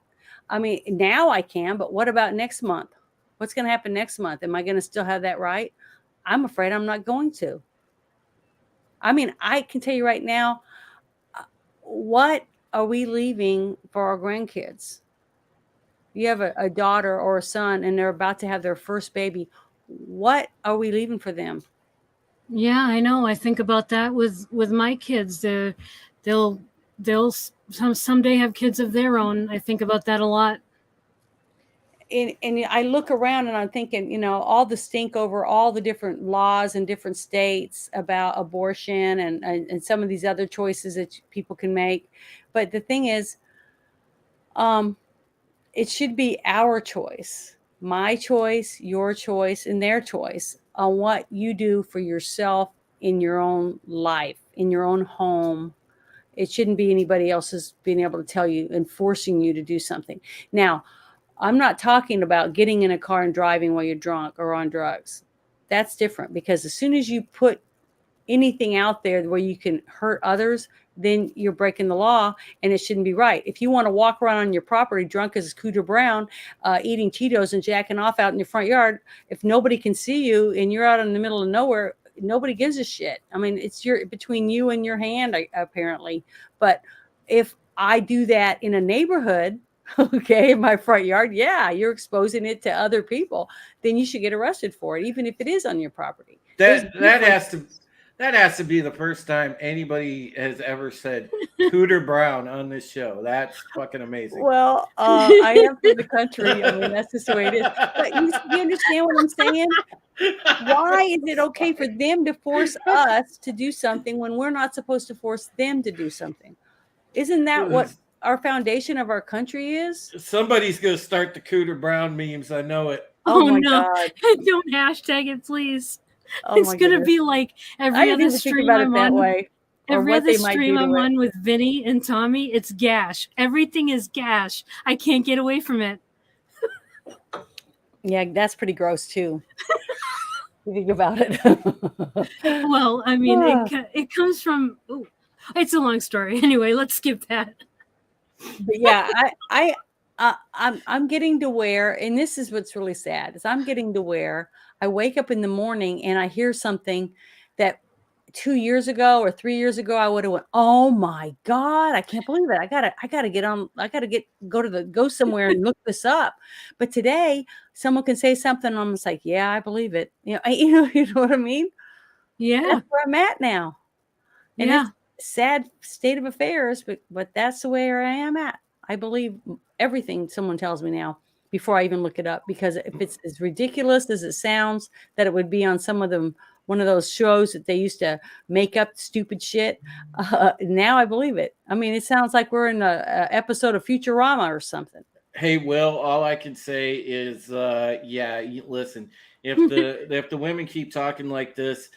I mean, now I can, but what about next month? What's going to happen next month? Am I going to still have that right? I'm afraid I'm not going to. I mean, I can tell you right now, what are we leaving for our grandkids? You have a daughter or a son and they're about to have their first baby. What are we leaving for them? Yeah, I know. I think about that with my kids. They'll someday have kids of their own. I think about that a lot. And I look around and I'm thinking, all the stink over all the different laws in different states about abortion and some of these other choices that people can make. But the thing is, it should be our choice, my choice, your choice, and their choice on what you do for yourself in your own life, in your own home. It shouldn't be anybody else's being able to tell you and forcing you to do something. Now, I'm not talking about getting in a car and driving while you're drunk or on drugs. That's different, because as soon as you put anything out there where you can hurt others, then you're breaking the law, and it shouldn't be right. If you want to walk around on your property drunk as Cooter Brown, eating Cheetos and jacking off out in your front yard, if nobody can see you and you're out in the middle of nowhere, nobody gives a shit. I mean, it's between you and your hand, apparently. But if I do that in a neighborhood, okay, in my front yard, yeah, you're exposing it to other people, then you should get arrested for it, even if it is on your property. That has to be the first time anybody has ever said Cooter Brown on this show. That's fucking amazing. Well, I am from the country. I mean, that's just the way it is. But you understand what I'm saying? Why is it okay for them to force us to do something when we're not supposed to force them to do something? Isn't that what our foundation of our country is? Somebody's going to start the Cooter Brown memes. I know it. Oh my no. God. Don't hashtag it, please. Oh, it's going to be like every other stream I'm on. Way, every other stream I'm on with Vinny and Tommy, it's gash. Everything is gash. I can't get away from it. Yeah, that's pretty gross too. You think about it. Well, I mean, it comes from. Ooh, it's a long story. Anyway, let's skip that. But yeah, I'm getting to where, and this is what's really sad, is I'm getting to where I wake up in the morning and I hear something that 2 years ago or 3 years ago I would have went, oh my God, I can't believe it. I gotta get on. I gotta go somewhere and look this up. But today, someone can say something, and I'm just like, yeah, I believe it. You know what I mean? Yeah, that's where I'm at now. And yeah. It's sad state of affairs, but that's the way I am at. I believe everything someone tells me now before I even look it up, because if it's as ridiculous as it sounds that it would be on one of those shows that they used to make up stupid shit, now I believe it. I mean, it sounds like we're in a episode of Futurama or something. Hey, Will, all I can say is, listen, if the women keep talking like this,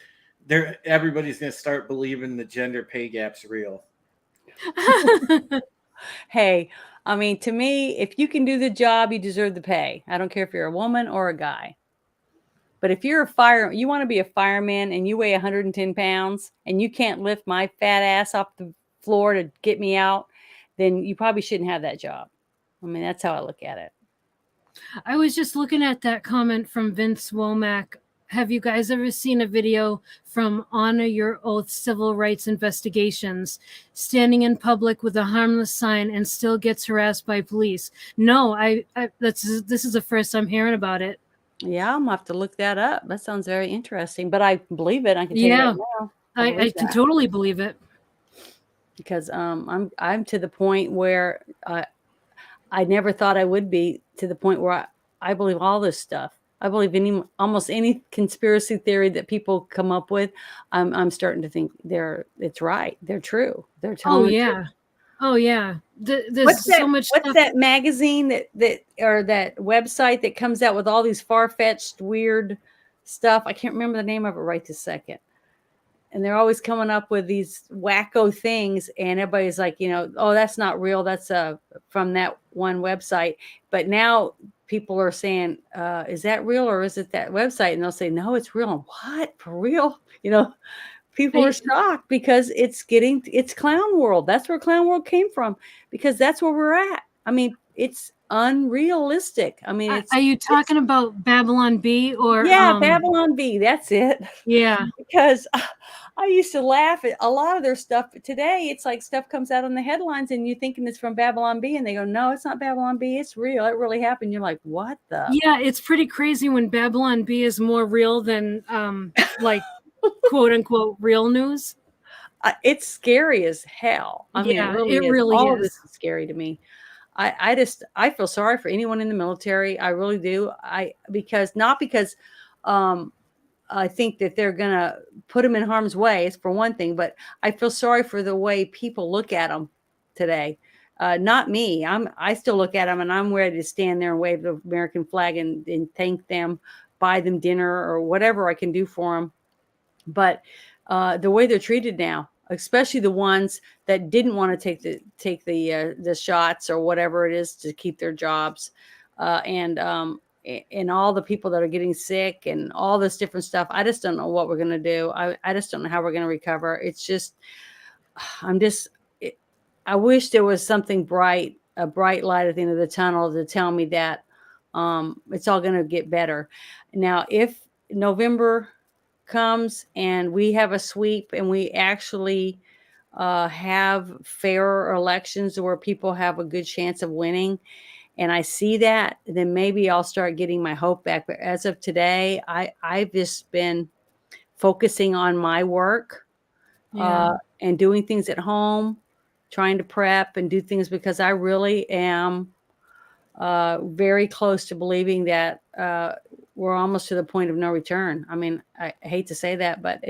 everybody's going to start believing the gender pay gap's real. Hey, I mean, to me, if you can do the job, you deserve the pay. I don't care if you're a woman or a guy. But if you're you want to be a fireman and you weigh 110 pounds and you can't lift my fat ass off the floor to get me out, then you probably shouldn't have that job. I mean, that's how I look at it. I was just looking at that comment from Vince Womack have you guys ever seen a video from Honor Your Oath Civil Rights Investigations, standing in public with a harmless sign and still gets harassed by police? No, this is the first I'm hearing about it. Yeah, I'm gonna have to look that up. That sounds very interesting. But I believe it. I can tell you Yeah, right now. I believe can that. totally believe it. Because I'm to the point where I never thought I would be, to the point where I believe all this stuff. I believe almost any conspiracy theory that people come up with. I'm starting to think it's right. They're true. They're Oh telling the yeah. truth. Oh yeah. There's What's so that? much What's stuff. that magazine that or that website that comes out with all these far-fetched, weird stuff? I can't remember the name of it right this second. And they're always coming up with these wacko things, and everybody's like, oh, that's not real. That's from that one website. But now people are saying, is that real or is it that website? And they'll say, no, it's real. And what, for real? People are shocked because it's clown world. That's where clown world came from, because that's where we're at. I mean, it's unrealistic. I mean, Are you talking about Babylon Bee or? Yeah, Babylon Bee. That's it. Yeah. Because I used to laugh at a lot of their stuff, but today it's like stuff comes out on the headlines and you're thinking it's from Babylon Bee, and they go, no, it's not Babylon Bee. It's real. It really happened. You're like, what the? Yeah, it's pretty crazy when Babylon Bee is more real than like quote unquote real news. It's scary as hell. I mean, it really is. All of this is scary to me. I feel sorry for anyone in the military. I really do. Because I think that they're going to put them in harm's way, is for one thing, but I feel sorry for the way people look at them today. Not me. I still look at them and I'm ready to stand there and wave the American flag and thank them, buy them dinner or whatever I can do for them. But the way they're treated now, especially the ones that didn't want to take the shots or whatever it is to keep their jobs, and all the people that are getting sick and all this different stuff. I just don't know what we're going to do. I just don't know how we're going to recover. It's just, I wish there was something bright, a bright light at the end of the tunnel to tell me that it's all going to get better. Now, if November comes and we have a sweep and we actually have fairer elections where people have a good chance of winning, and I see that, then maybe I'll start getting my hope back. But as of today, I've just been focusing on my work and doing things at home, trying to prep and do things, because I really am very close to believing that we're almost to the point of no return. I mean, I hate to say that, but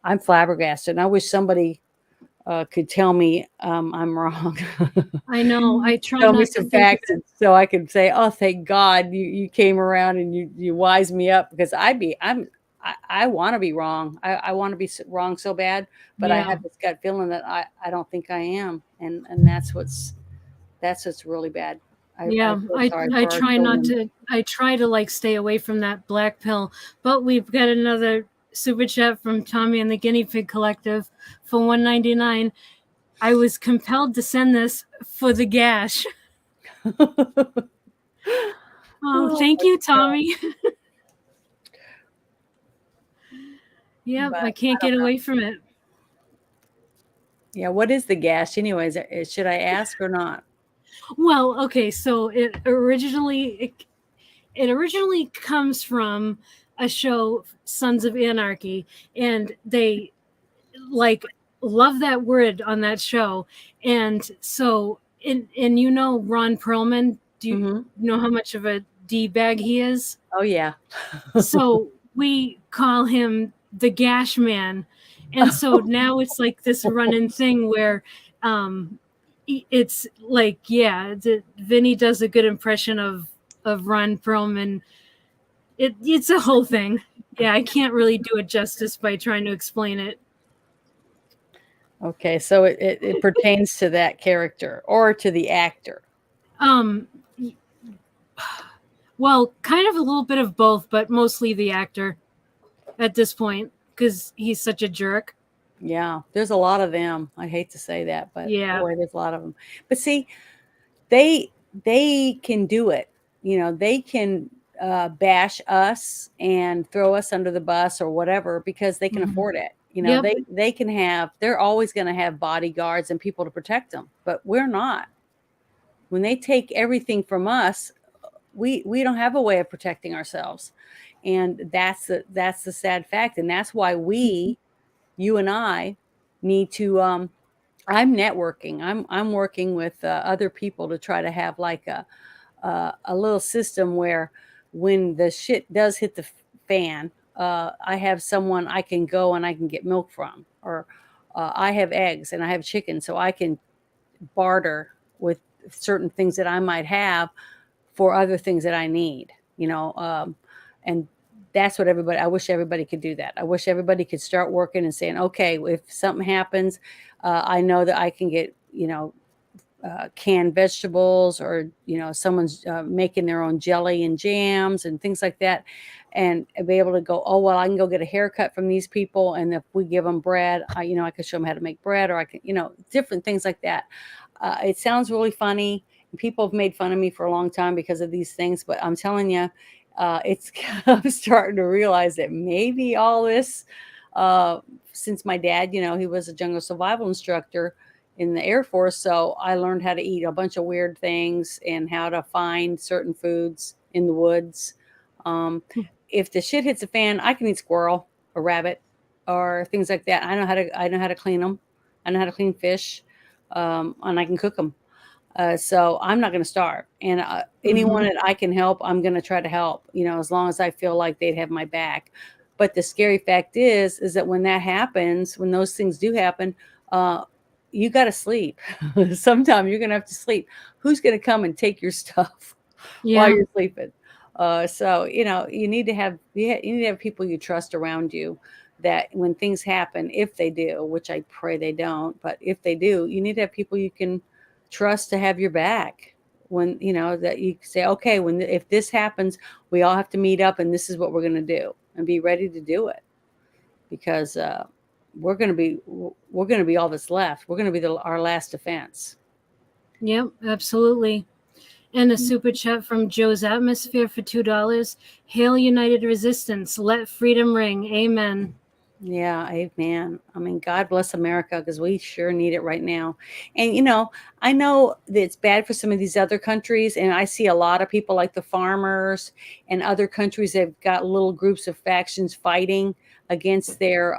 I'm flabbergasted. And I wish somebody could tell me I'm wrong. I know. I try tell not me to some think facts so I can say, oh, thank God you came around and you wised me up, because I want to be wrong. I want to be wrong so bad, but I have this gut feeling that I don't think I am, and that's what's really bad. I try not to. I try to like stay away from that black pill. But we've got another super chat from Tommy and the Guinea Pig Collective for $1.99. I was compelled to send this for the gash. Thank you, Tommy. Yep, I can't get away from it. Yeah, what is the gash anyways? Should I ask or not? Well, okay, so it originally comes from a show, Sons of Anarchy, and they like love that word on that show. And so and Ron Perlman, do you know how much of a D-bag he is? Oh yeah. So we call him the Gash Man. And so now it's like this run-in thing where it's like, Vinny does a good impression of Ron Perlman. It's a whole thing. Yeah, I can't really do it justice by trying to explain it. Okay, so it pertains to that character or to the actor? Well, kind of a little bit of both, but mostly the actor at this point, because he's such a jerk. Yeah, there's a lot of them. I hate to say that, but boy, there's a lot of them. But see, they can do it. They can bash us and throw us under the bus or whatever because they can afford it. You know, Yep. they can have, they're always going to have bodyguards and people to protect them, but we're not. When they take everything from us, we don't have a way of protecting ourselves. And that's the sad fact. And that's why you and I need to, I'm networking. I'm working with other people to try to have like a little system where when the shit does hit the fan, I have someone I can go and I can get milk from, or I have eggs and I have chicken, so I can barter with certain things that I might have for other things that I need, you know. And that's what everybody, I wish everybody could do that. I wish everybody could start working and saying, okay, if something happens, I know that I can get, you know, canned vegetables, or, you know, someone's making their own jelly and jams and things like that. And be able to go, oh, well, I can go get a haircut from these people. And if we give them bread, you know, I could show them how to make bread, or I can, you know, different things like that. It sounds really funny. People have made fun of me for a long time because of these things, but I'm telling you, it's I'm starting to realize that maybe all this, since my dad, you know, he was a jungle survival instructor in the Air Force, so I learned how to eat a bunch of weird things and how to find certain foods in the woods. If the shit hits a fan, I can eat squirrel or rabbit or things like that. I know how to clean them. I know how to clean fish, and I can cook them. So I'm not going to starve. And anyone that I can help, I'm going to try to help, you know, as long as I feel like they'd have my back. But the scary fact is that when that happens, when those things do happen, you got to sleep. Sometime you're going to have to sleep. Who's going to come and take your stuff while Yeah. you're sleeping? So, you know, you need to have people you trust around you, that when things happen, if they do, which I pray they don't, but if they do, you need to have people you can trust to have your back. When, you know, that you say, okay, if this happens, we all have to meet up and this is what we're going to do, and be ready to do it, because we're going to be all that's left. We're going to be our last defense. Yep, absolutely. And a super chat from Joe's Atmosphere for $2. Hail United Resistance. Let freedom ring. Amen. Yeah, amen. I mean, God bless America, because we sure need it right now. And, you know, I know that it's bad for some of these other countries, and I see a lot of people like the farmers and other countries that have got little groups of factions fighting against their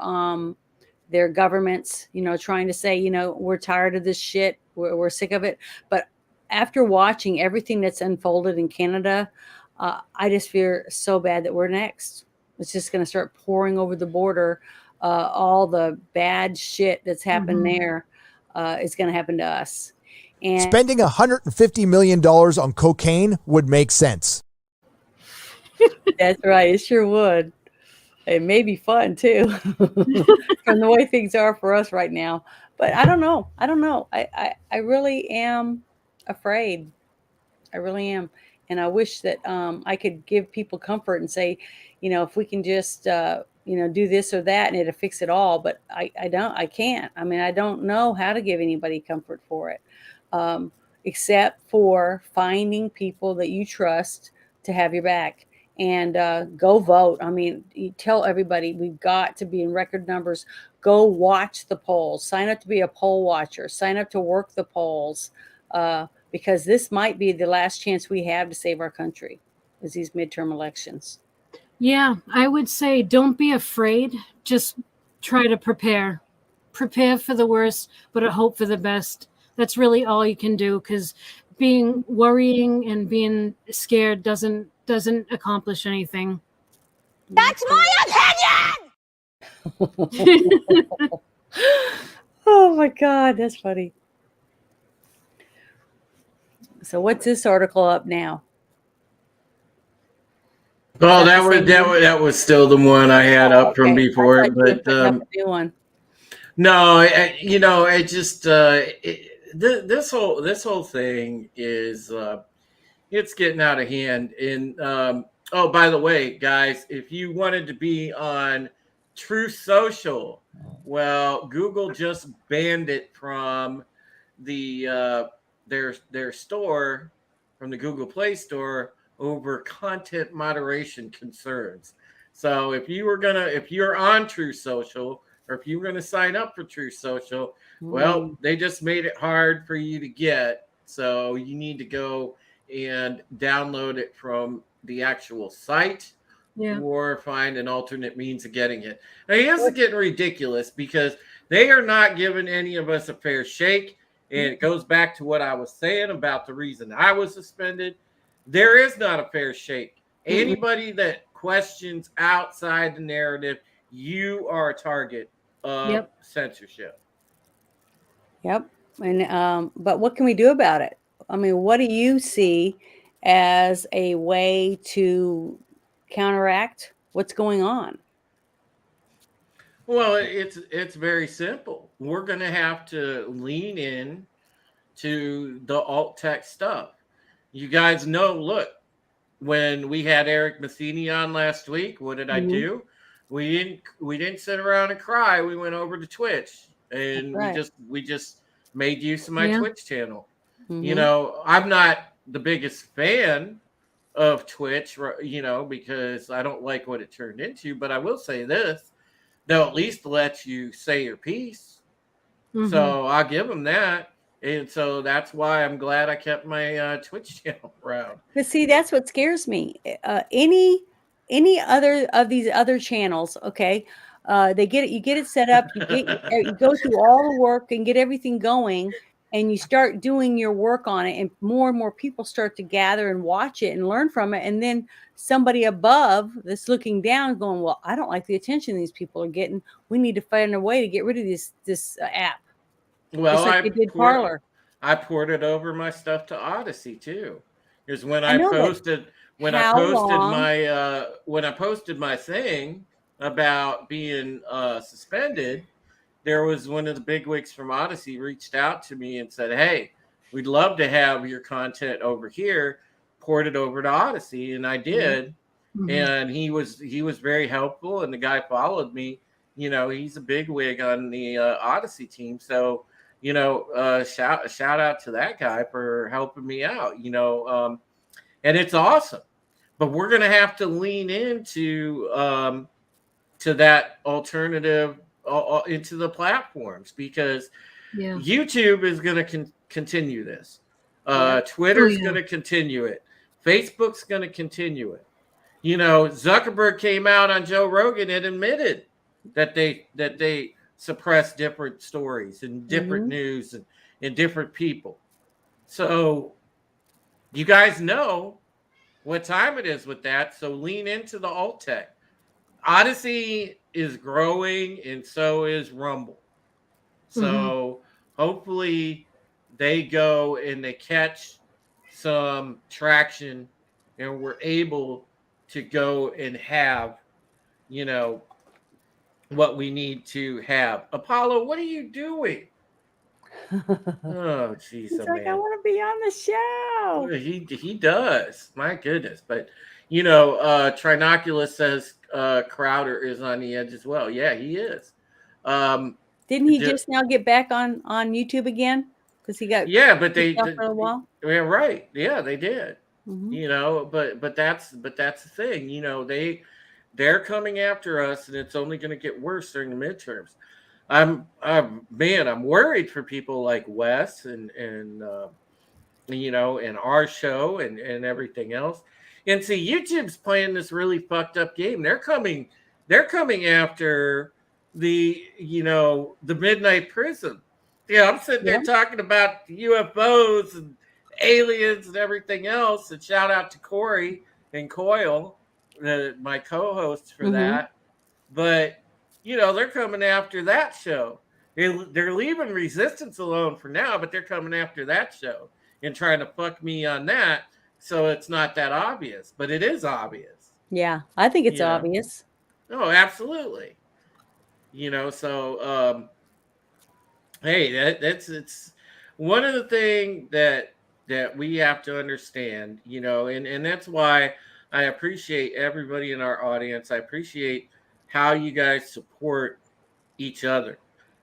governments, you know, trying to say, you know, we're tired of this shit. We're sick of it. But after watching everything that's unfolded in Canada, I just fear so bad that we're next. It's just going to start pouring over the border. All the bad shit that's happened there is going to happen to us. And spending $150 million on cocaine would make sense. that's right. It sure would. It may be fun too, from the way things are for us right now. But I don't know. I really am afraid. I really am. And I wish that I could give people comfort and say, you know, if we can just, you know, do this or that and it'll fix it all. But I can't. I mean, I don't know how to give anybody comfort for it, except for finding people that you trust to have your back. And go vote. I mean, you tell everybody we've got to be in record numbers. Go watch the polls. Sign up to be a poll watcher. Sign up to work the polls. Because this might be the last chance we have to save our country, is these midterm elections. Yeah, I would say don't be afraid. Just try to prepare. Prepare for the worst, but hope for the best. That's really all you can do, because worrying and being scared doesn't accomplish anything. That's my opinion. Oh my God, that's funny. So what's this article up now? Oh, that was still the one I had up from before, but new one. No, you know, it just this whole thing is it's getting out of hand. And oh, by the way, guys, if you wanted to be on Truth Social, well, Google just banned it from the their store, from the Google Play Store, over content moderation concerns. So if you're on True Social, or if you were gonna sign up for True Social, well, they just made it hard for you to get. So you need to go and download it from the actual site, Yeah. or find an alternate means of getting it. Now, this is getting ridiculous because they are not giving any of us a fair shake. And it goes back to what I was saying about the reason I was suspended. There is not a fair shake. Anybody that questions outside the narrative, you are a target of censorship. Yep. And but what can we do about it? I mean, what do you see as a way to counteract what's going on? Well, it's very simple. We're going to have to lean in to the alt tech stuff. You guys know, look, when we had Eric Matheny on last week, what did I Mhm. do? We didn't sit around and cry. We went over to Twitch, That's and we right. just we just made use of my Yeah. Twitch channel. You Mhm. know, I'm not the biggest fan of Twitch, because I don't like what it turned into, but I will say this: they'll at least let you say your piece. Mm-hmm. So I'll give them that. And so that's why I'm glad I kept my Twitch channel around. But see, that's what scares me. Any other of these other channels, okay? They get it. You get it set up. You go through all the work and get everything going, and you start doing your work on it, and more people start to gather and watch it and learn from it. And then somebody above that's looking down, going, "Well, I don't like the attention these people are getting. We need to find a way to get rid of this app." Well, Just like they did Parlor. I ported over my stuff to Odyssey too. Because when I I know, but posted how long? when I posted my thing about being suspended, there was one of the bigwigs from Odyssey reached out to me and said, "Hey, we'd love to have your content over here, port it over to Odyssey," and I Mhm. did. Mm-hmm. And he was very helpful, and the guy followed me. He's a bigwig on the Odyssey team, so shout out to that guy for helping me out. And it's awesome. But we're gonna have to lean into to that alternative into the platforms, because Yeah. YouTube is going to continue this. Yep. Oh Twitter's yeah. going to continue it. Facebook's going to continue it. Zuckerberg came out on Joe Rogan and admitted that they suppress different stories and different Mhm. news and different people. So you guys know what time it is with that. So lean into the alt tech. Odyssey is growing, and so is Rumble. Mm-hmm. So hopefully they go and they catch some traction, and we're able to go and have, you know, what we need to have. Apollo, what are you doing? Oh, jeez, He's oh like, I man. want to be on the show. He does. My goodness. But Trinoculus says Crowder is on the edge as well. Yeah, he is. Um Didn't he d- just now get back on YouTube again? Because he got yeah, but kicked off for a while. yeah, right. Yeah, they did. Hmm. But that's the thing. They're coming after us, and it's only going to get worse during the midterms. I'm worried for people like Wes and our show and everything else. And see, YouTube's playing this really fucked up game. They're coming after the Midnight Prism. Yeah, I'm sitting there Yep. talking about UFOs and aliens and everything else. And shout out to Corey and Coyle, my co-hosts for Hmm. that. But they're coming after that show. They're leaving Resistance alone for now, but they're coming after that show and trying to fuck me on that. So it's not that obvious, but it is obvious. Yeah, I think it's You know, obvious. oh, absolutely. So hey, that's it's one of the things that we have to understand. And that's why I appreciate everybody in our audience. I appreciate how you guys support each other,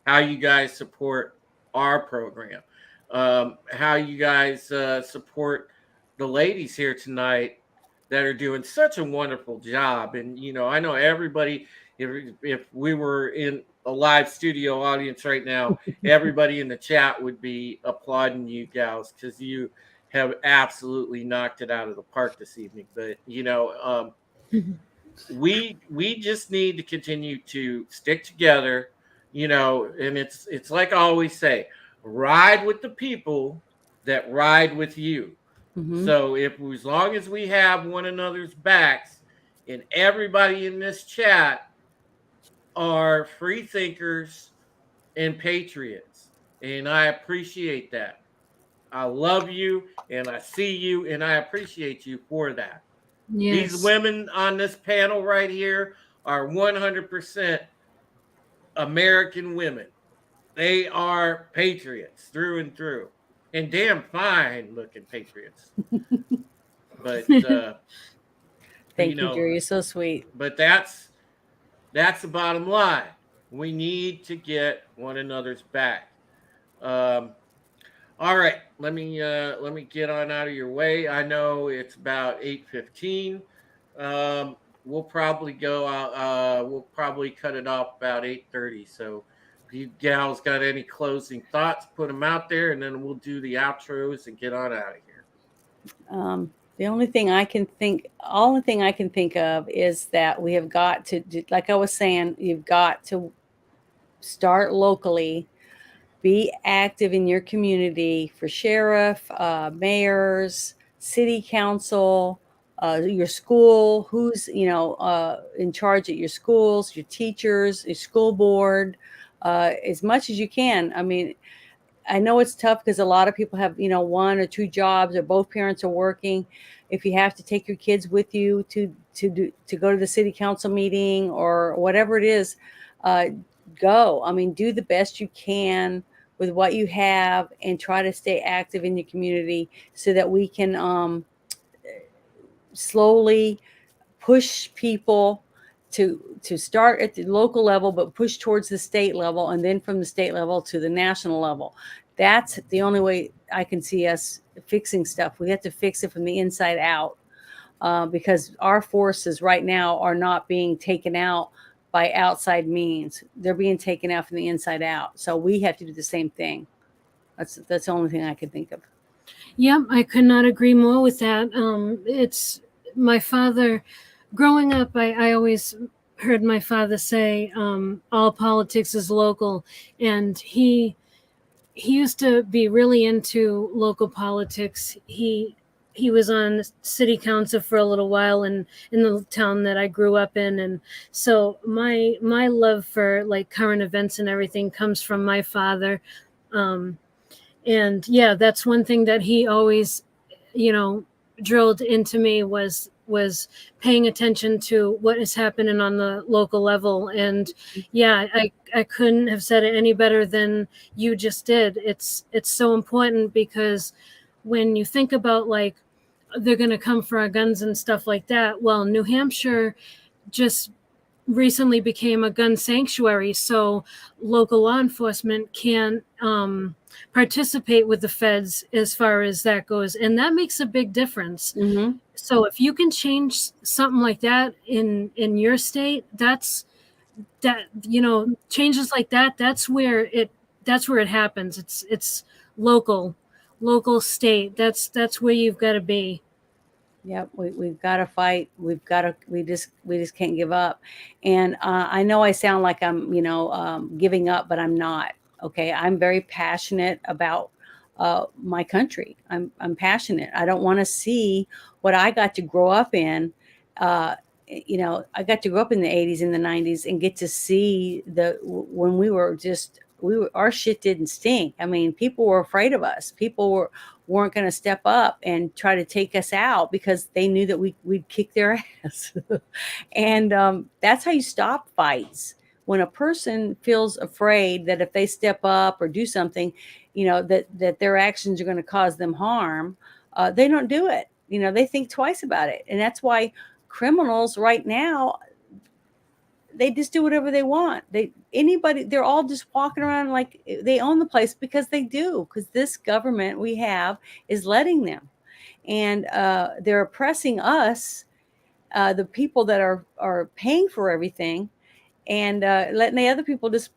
how you guys support our program, how you guys support the ladies here tonight that are doing such a wonderful job. And I know everybody, if we were in a live studio audience right now, everybody in the chat would be applauding you gals, because you have absolutely knocked it out of the park this evening. But we just need to continue to stick together, and it's like I always say, ride with the people that ride with you. Mm-hmm. So as long as we have one another's backs, and everybody in this chat are free thinkers and patriots, and I appreciate that. I love you, and I see you, and I appreciate you for that. These Yes. women on this panel right here are 100% American women. They are patriots through and through, and damn fine looking patriots. But Thank you, Drew. You're so sweet. But that's the bottom line. We need to get one another's back. All right, let me get on out of your way. I know it's about 8:15. We'll probably go out. We'll probably cut it off about 8:30. So, if you gals got any closing thoughts, put them out there, and then we'll do the outros and get on out of here. The only thing I can think of is that we have got to, like I was saying, you've got to start locally. Be active in your community for sheriff, mayors, city council, your school, who's in charge at your schools, your teachers, your school board, as much as you can. I mean, I know it's tough because a lot of people have one or two jobs, or both parents are working. If you have to take your kids with you to go to the city council meeting or whatever it is, go. I mean, do the best you can with what you have, and try to stay active in your community so that we can slowly push people to start at the local level, but push towards the state level, and then from the state level to the national level. That's the only way I can see us fixing stuff. We have to fix it from the inside out, because our forces right now are not being taken out by outside means. They're being taken out from the inside out. So we have to do the same thing. That's the only thing I can think of. Yep, I could not agree more with that. It's my father. Growing up, I always heard my father say, all politics is local. And he used to be really into local politics. He was on city council for a little while in the town that I grew up in. And so my love for like current events and everything comes from my father. And yeah, that's one thing that he always, drilled into me was paying attention to what is happening on the local level. And yeah, I couldn't have said it any better than you just did. It's so important, because when you think about like they're going to come for our guns and stuff like that, well, New Hampshire just recently became a gun sanctuary, so local law enforcement can participate with the feds as far as that goes, and that makes a big difference. Mm-hmm. So if you can change something like that in your state, changes like that, that's where it happens. It's local state. That's where you've got to be. Yep, we've got to fight. We just can't give up. And I know I sound like I'm giving up, but I'm not. Okay, I'm very passionate about my country. I'm passionate. I don't want to see what I got to grow up in. I got to grow up in the 80s and the 90s and get to see when our shit didn't stink. I mean, people were afraid of us. People weren't going to step up and try to take us out because they knew that we'd kick their ass. And that's how you stop fights. When a person feels afraid that if they step up or do something, that their actions are going to cause them harm, they don't do it. They think twice about it. And that's why criminals right now, they just do whatever they want. They're all just walking around like they own the place, because they do, because this government we have is letting them. and they're oppressing us, the people that are paying for everything, and letting the other people just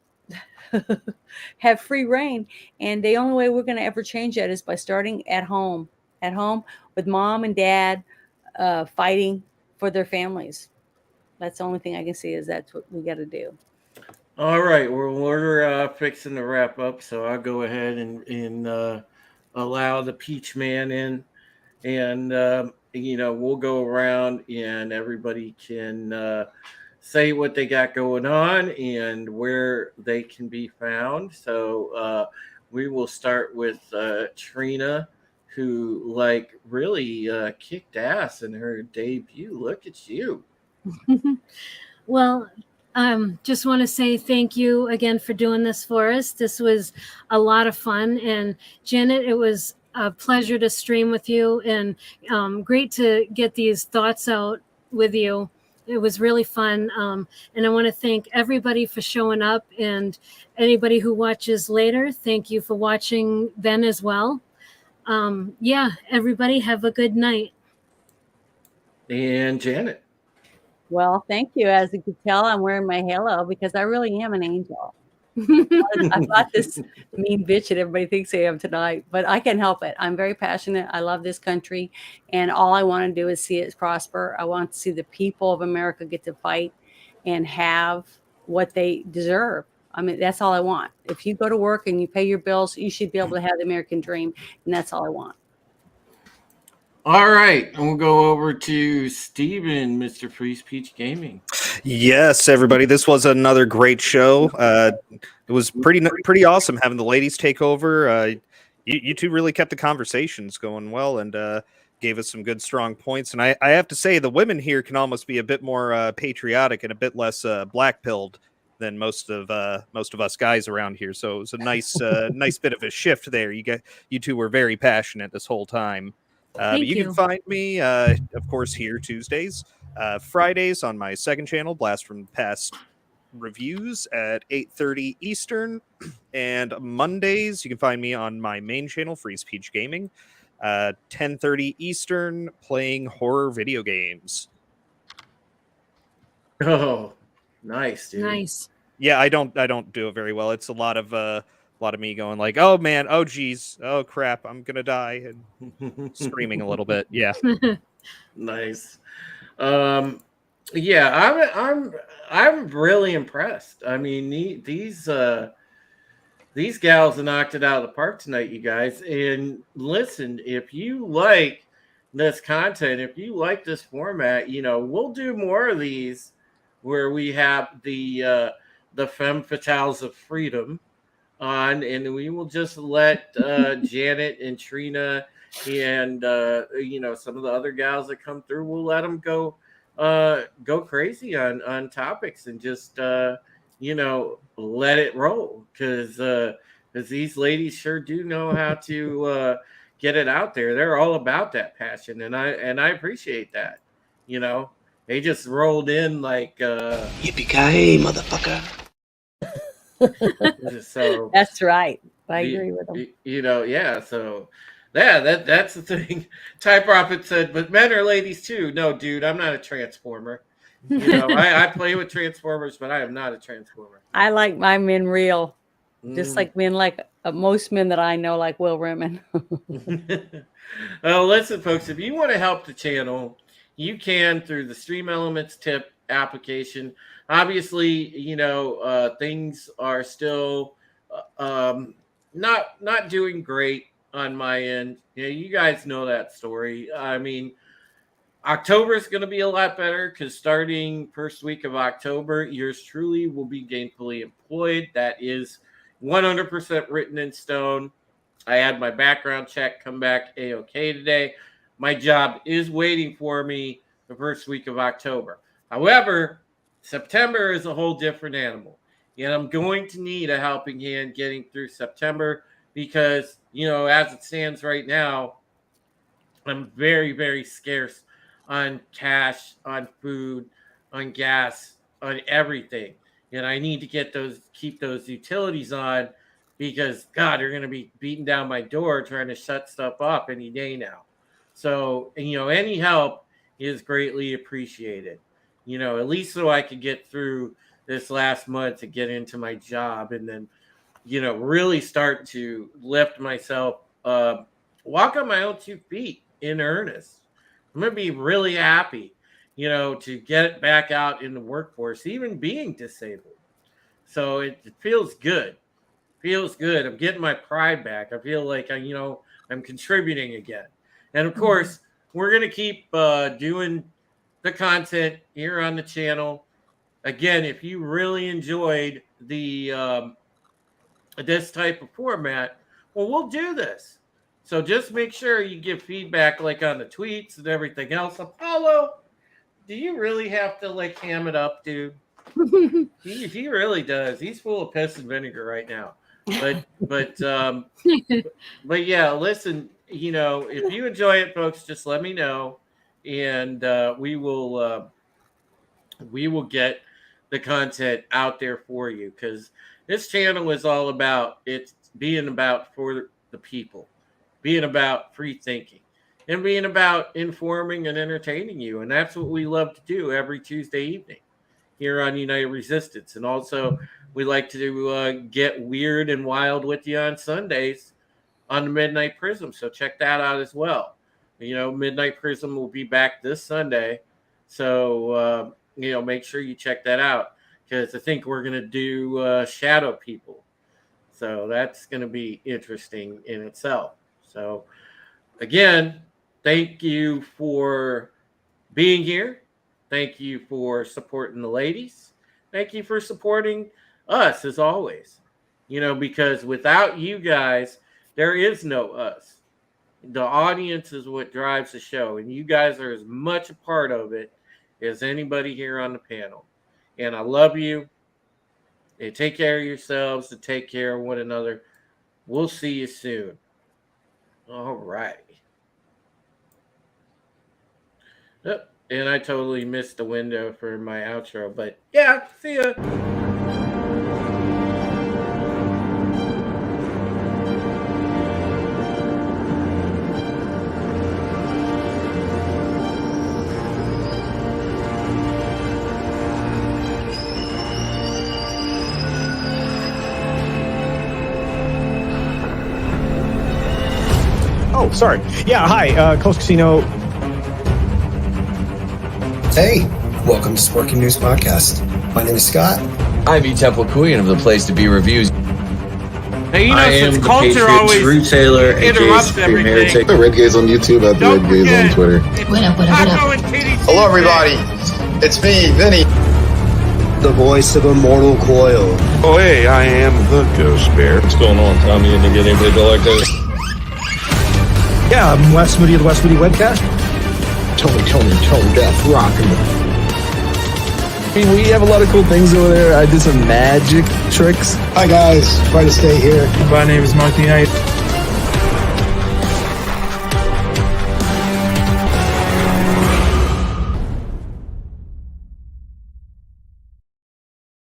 have free reign. And the only way we're going to ever change that is by starting at home with mom and dad fighting for their families. That's the only thing I can see, is that's what we got to do. All right, well, we're fixing to wrap up, so I'll go ahead and allow the Peach Man in, and we'll go around and everybody can say what they got going on and where they can be found. So we will start with Trina, who really kicked ass in her debut. Look at you. Well, just want to say thank you again for doing this for us. This was a lot of fun. And Janet, it was a pleasure to stream with you, and great to get these thoughts out with you. It was really fun. And I want to thank everybody for showing up, and anybody who watches later, thank you for watching then as well. Everybody have a good night. And Janet. Well, thank you. As you can tell, I'm wearing my halo because I really am an angel. I'm not this mean bitch that everybody thinks I am tonight, but I can't help it. I'm very passionate. I love this country, and all I want to do is see it prosper. I want to see the people of America get to fight and have what they deserve. I mean, that's all I want. If you go to work and you pay your bills, you should be able to have the American dream, and that's all I want. All right, and we'll go over to Steven, Mr. Freeze Peach Gaming. Yes, everybody, this was another great show. It was pretty awesome having the ladies take over. You two really kept the conversations going well, and gave us some good, strong points. And I have to say, the women here can almost be a bit more patriotic and a bit less black-pilled than most of us guys around here. So it was a nice bit of a shift there. You two were very passionate this whole time. But you can find me, of course, here Tuesdays, Fridays on my second channel, Blast from the Past Reviews at 8:30 Eastern, and Mondays you can find me on my main channel, Freeze Peach Gaming, 10:30 Eastern, playing horror video games. Oh, nice, dude. Nice. Yeah, I don't do it very well. It's a lot of me going like, oh man, oh geez, oh crap, I'm gonna die, and screaming a little bit. Yeah. Nice. I'm really impressed. I mean, these gals knocked it out of the park tonight, you guys. And listen, if you like this content, if you like this format, we'll do more of these where we have the femme fatales of freedom on, and we will just let Janet and Trina and some of the other gals that come through, we'll let them go crazy on topics, and just let it roll, because these ladies sure do know how to get it out there. They're all about that passion, and I appreciate that. They just rolled in like yippee-ki-yay, motherfucker. So that's right. I agree with them. So that's the thing. Ty Prophet said, but men are ladies too. No, dude, I'm not a transformer. I play with transformers, but I am not a transformer. I like my men real, just like men, like most men that I know, like Will Rimmon. Oh, listen, folks, if you want to help the channel, you can through the Stream Elements tip application. Obviously, things are still not doing great on my end. You guys know that story. I mean, October is going to be a lot better, because starting first week of October, yours truly will be gainfully employed. That is 100% written in stone. I had my background check come back A-OK today. My job is waiting for me the first week of October. However, September is a whole different animal, and I'm going to need a helping hand getting through September, because, as it stands right now, I'm very, very scarce on cash, on food, on gas, on everything. And I need to keep those utilities on, because God, they're going to be beating down my door trying to shut stuff up any day now. So, any help is greatly appreciated. At least so I could get through this last month to get into my job, and then, really start to lift myself, walk on my own 2 feet in earnest. I'm going to be really happy, to get back out in the workforce, even being disabled. So it feels good. Feels good. I'm getting my pride back. I feel like I'm contributing again. And of course, we're going to keep doing the content here on the channel. Again, if you really enjoyed the this type of format, well, we'll do this. So just make sure you give feedback, like on the tweets and everything else. Apollo, do you really have to like ham it up, dude? He really does. He's full of piss and vinegar right now. But yeah, listen, if you enjoy it, folks, just let me know, and we will get the content out there for you, because this channel is all about being about for the people, being about free thinking, and being about informing and entertaining you. And that's what we love to do every Tuesday evening here on United Resistance. And also, we like to get weird and wild with you on Sundays on the Midnight Prism. So check that out as well. Midnight Prism will be back this Sunday. So, make sure you check that out, because I think we're going to do Shadow People. So that's going to be interesting in itself. So again, thank you for being here. Thank you for supporting the ladies. Thank you for supporting us as always. Because without you guys, there is no us. The audience is what drives the show, and you guys are as much a part of it as anybody here on the panel. And I love you. And take care of yourselves and take care of one another. We'll see you soon. All right. Oh, and I totally missed the window for my outro, but yeah, see ya. Oh, sorry. Yeah, hi, Coast Casino. Hey, welcome to Sporking News Podcast. My name is Scott. I'm E. Temple Queen of the Place to Be Reviews. Hey, I am since the culture Patriot always Drew Taylor, interrupts everything. The Red Gaze on YouTube, at the Red Gaze on Twitter. What up? Hello, everybody. It's me, Vinny. The voice of Immortal Coil. Oh, hey, I am the Ghost Bear. What's going on, Tommy? You get anybody like this? Yeah, I'm Wes Moody of the Wes Moody Webcast. Tony, Death, rockin'. We have a lot of cool things over there. I did some magic tricks. Hi, guys. Try to stay here. My name is Mark the Knight.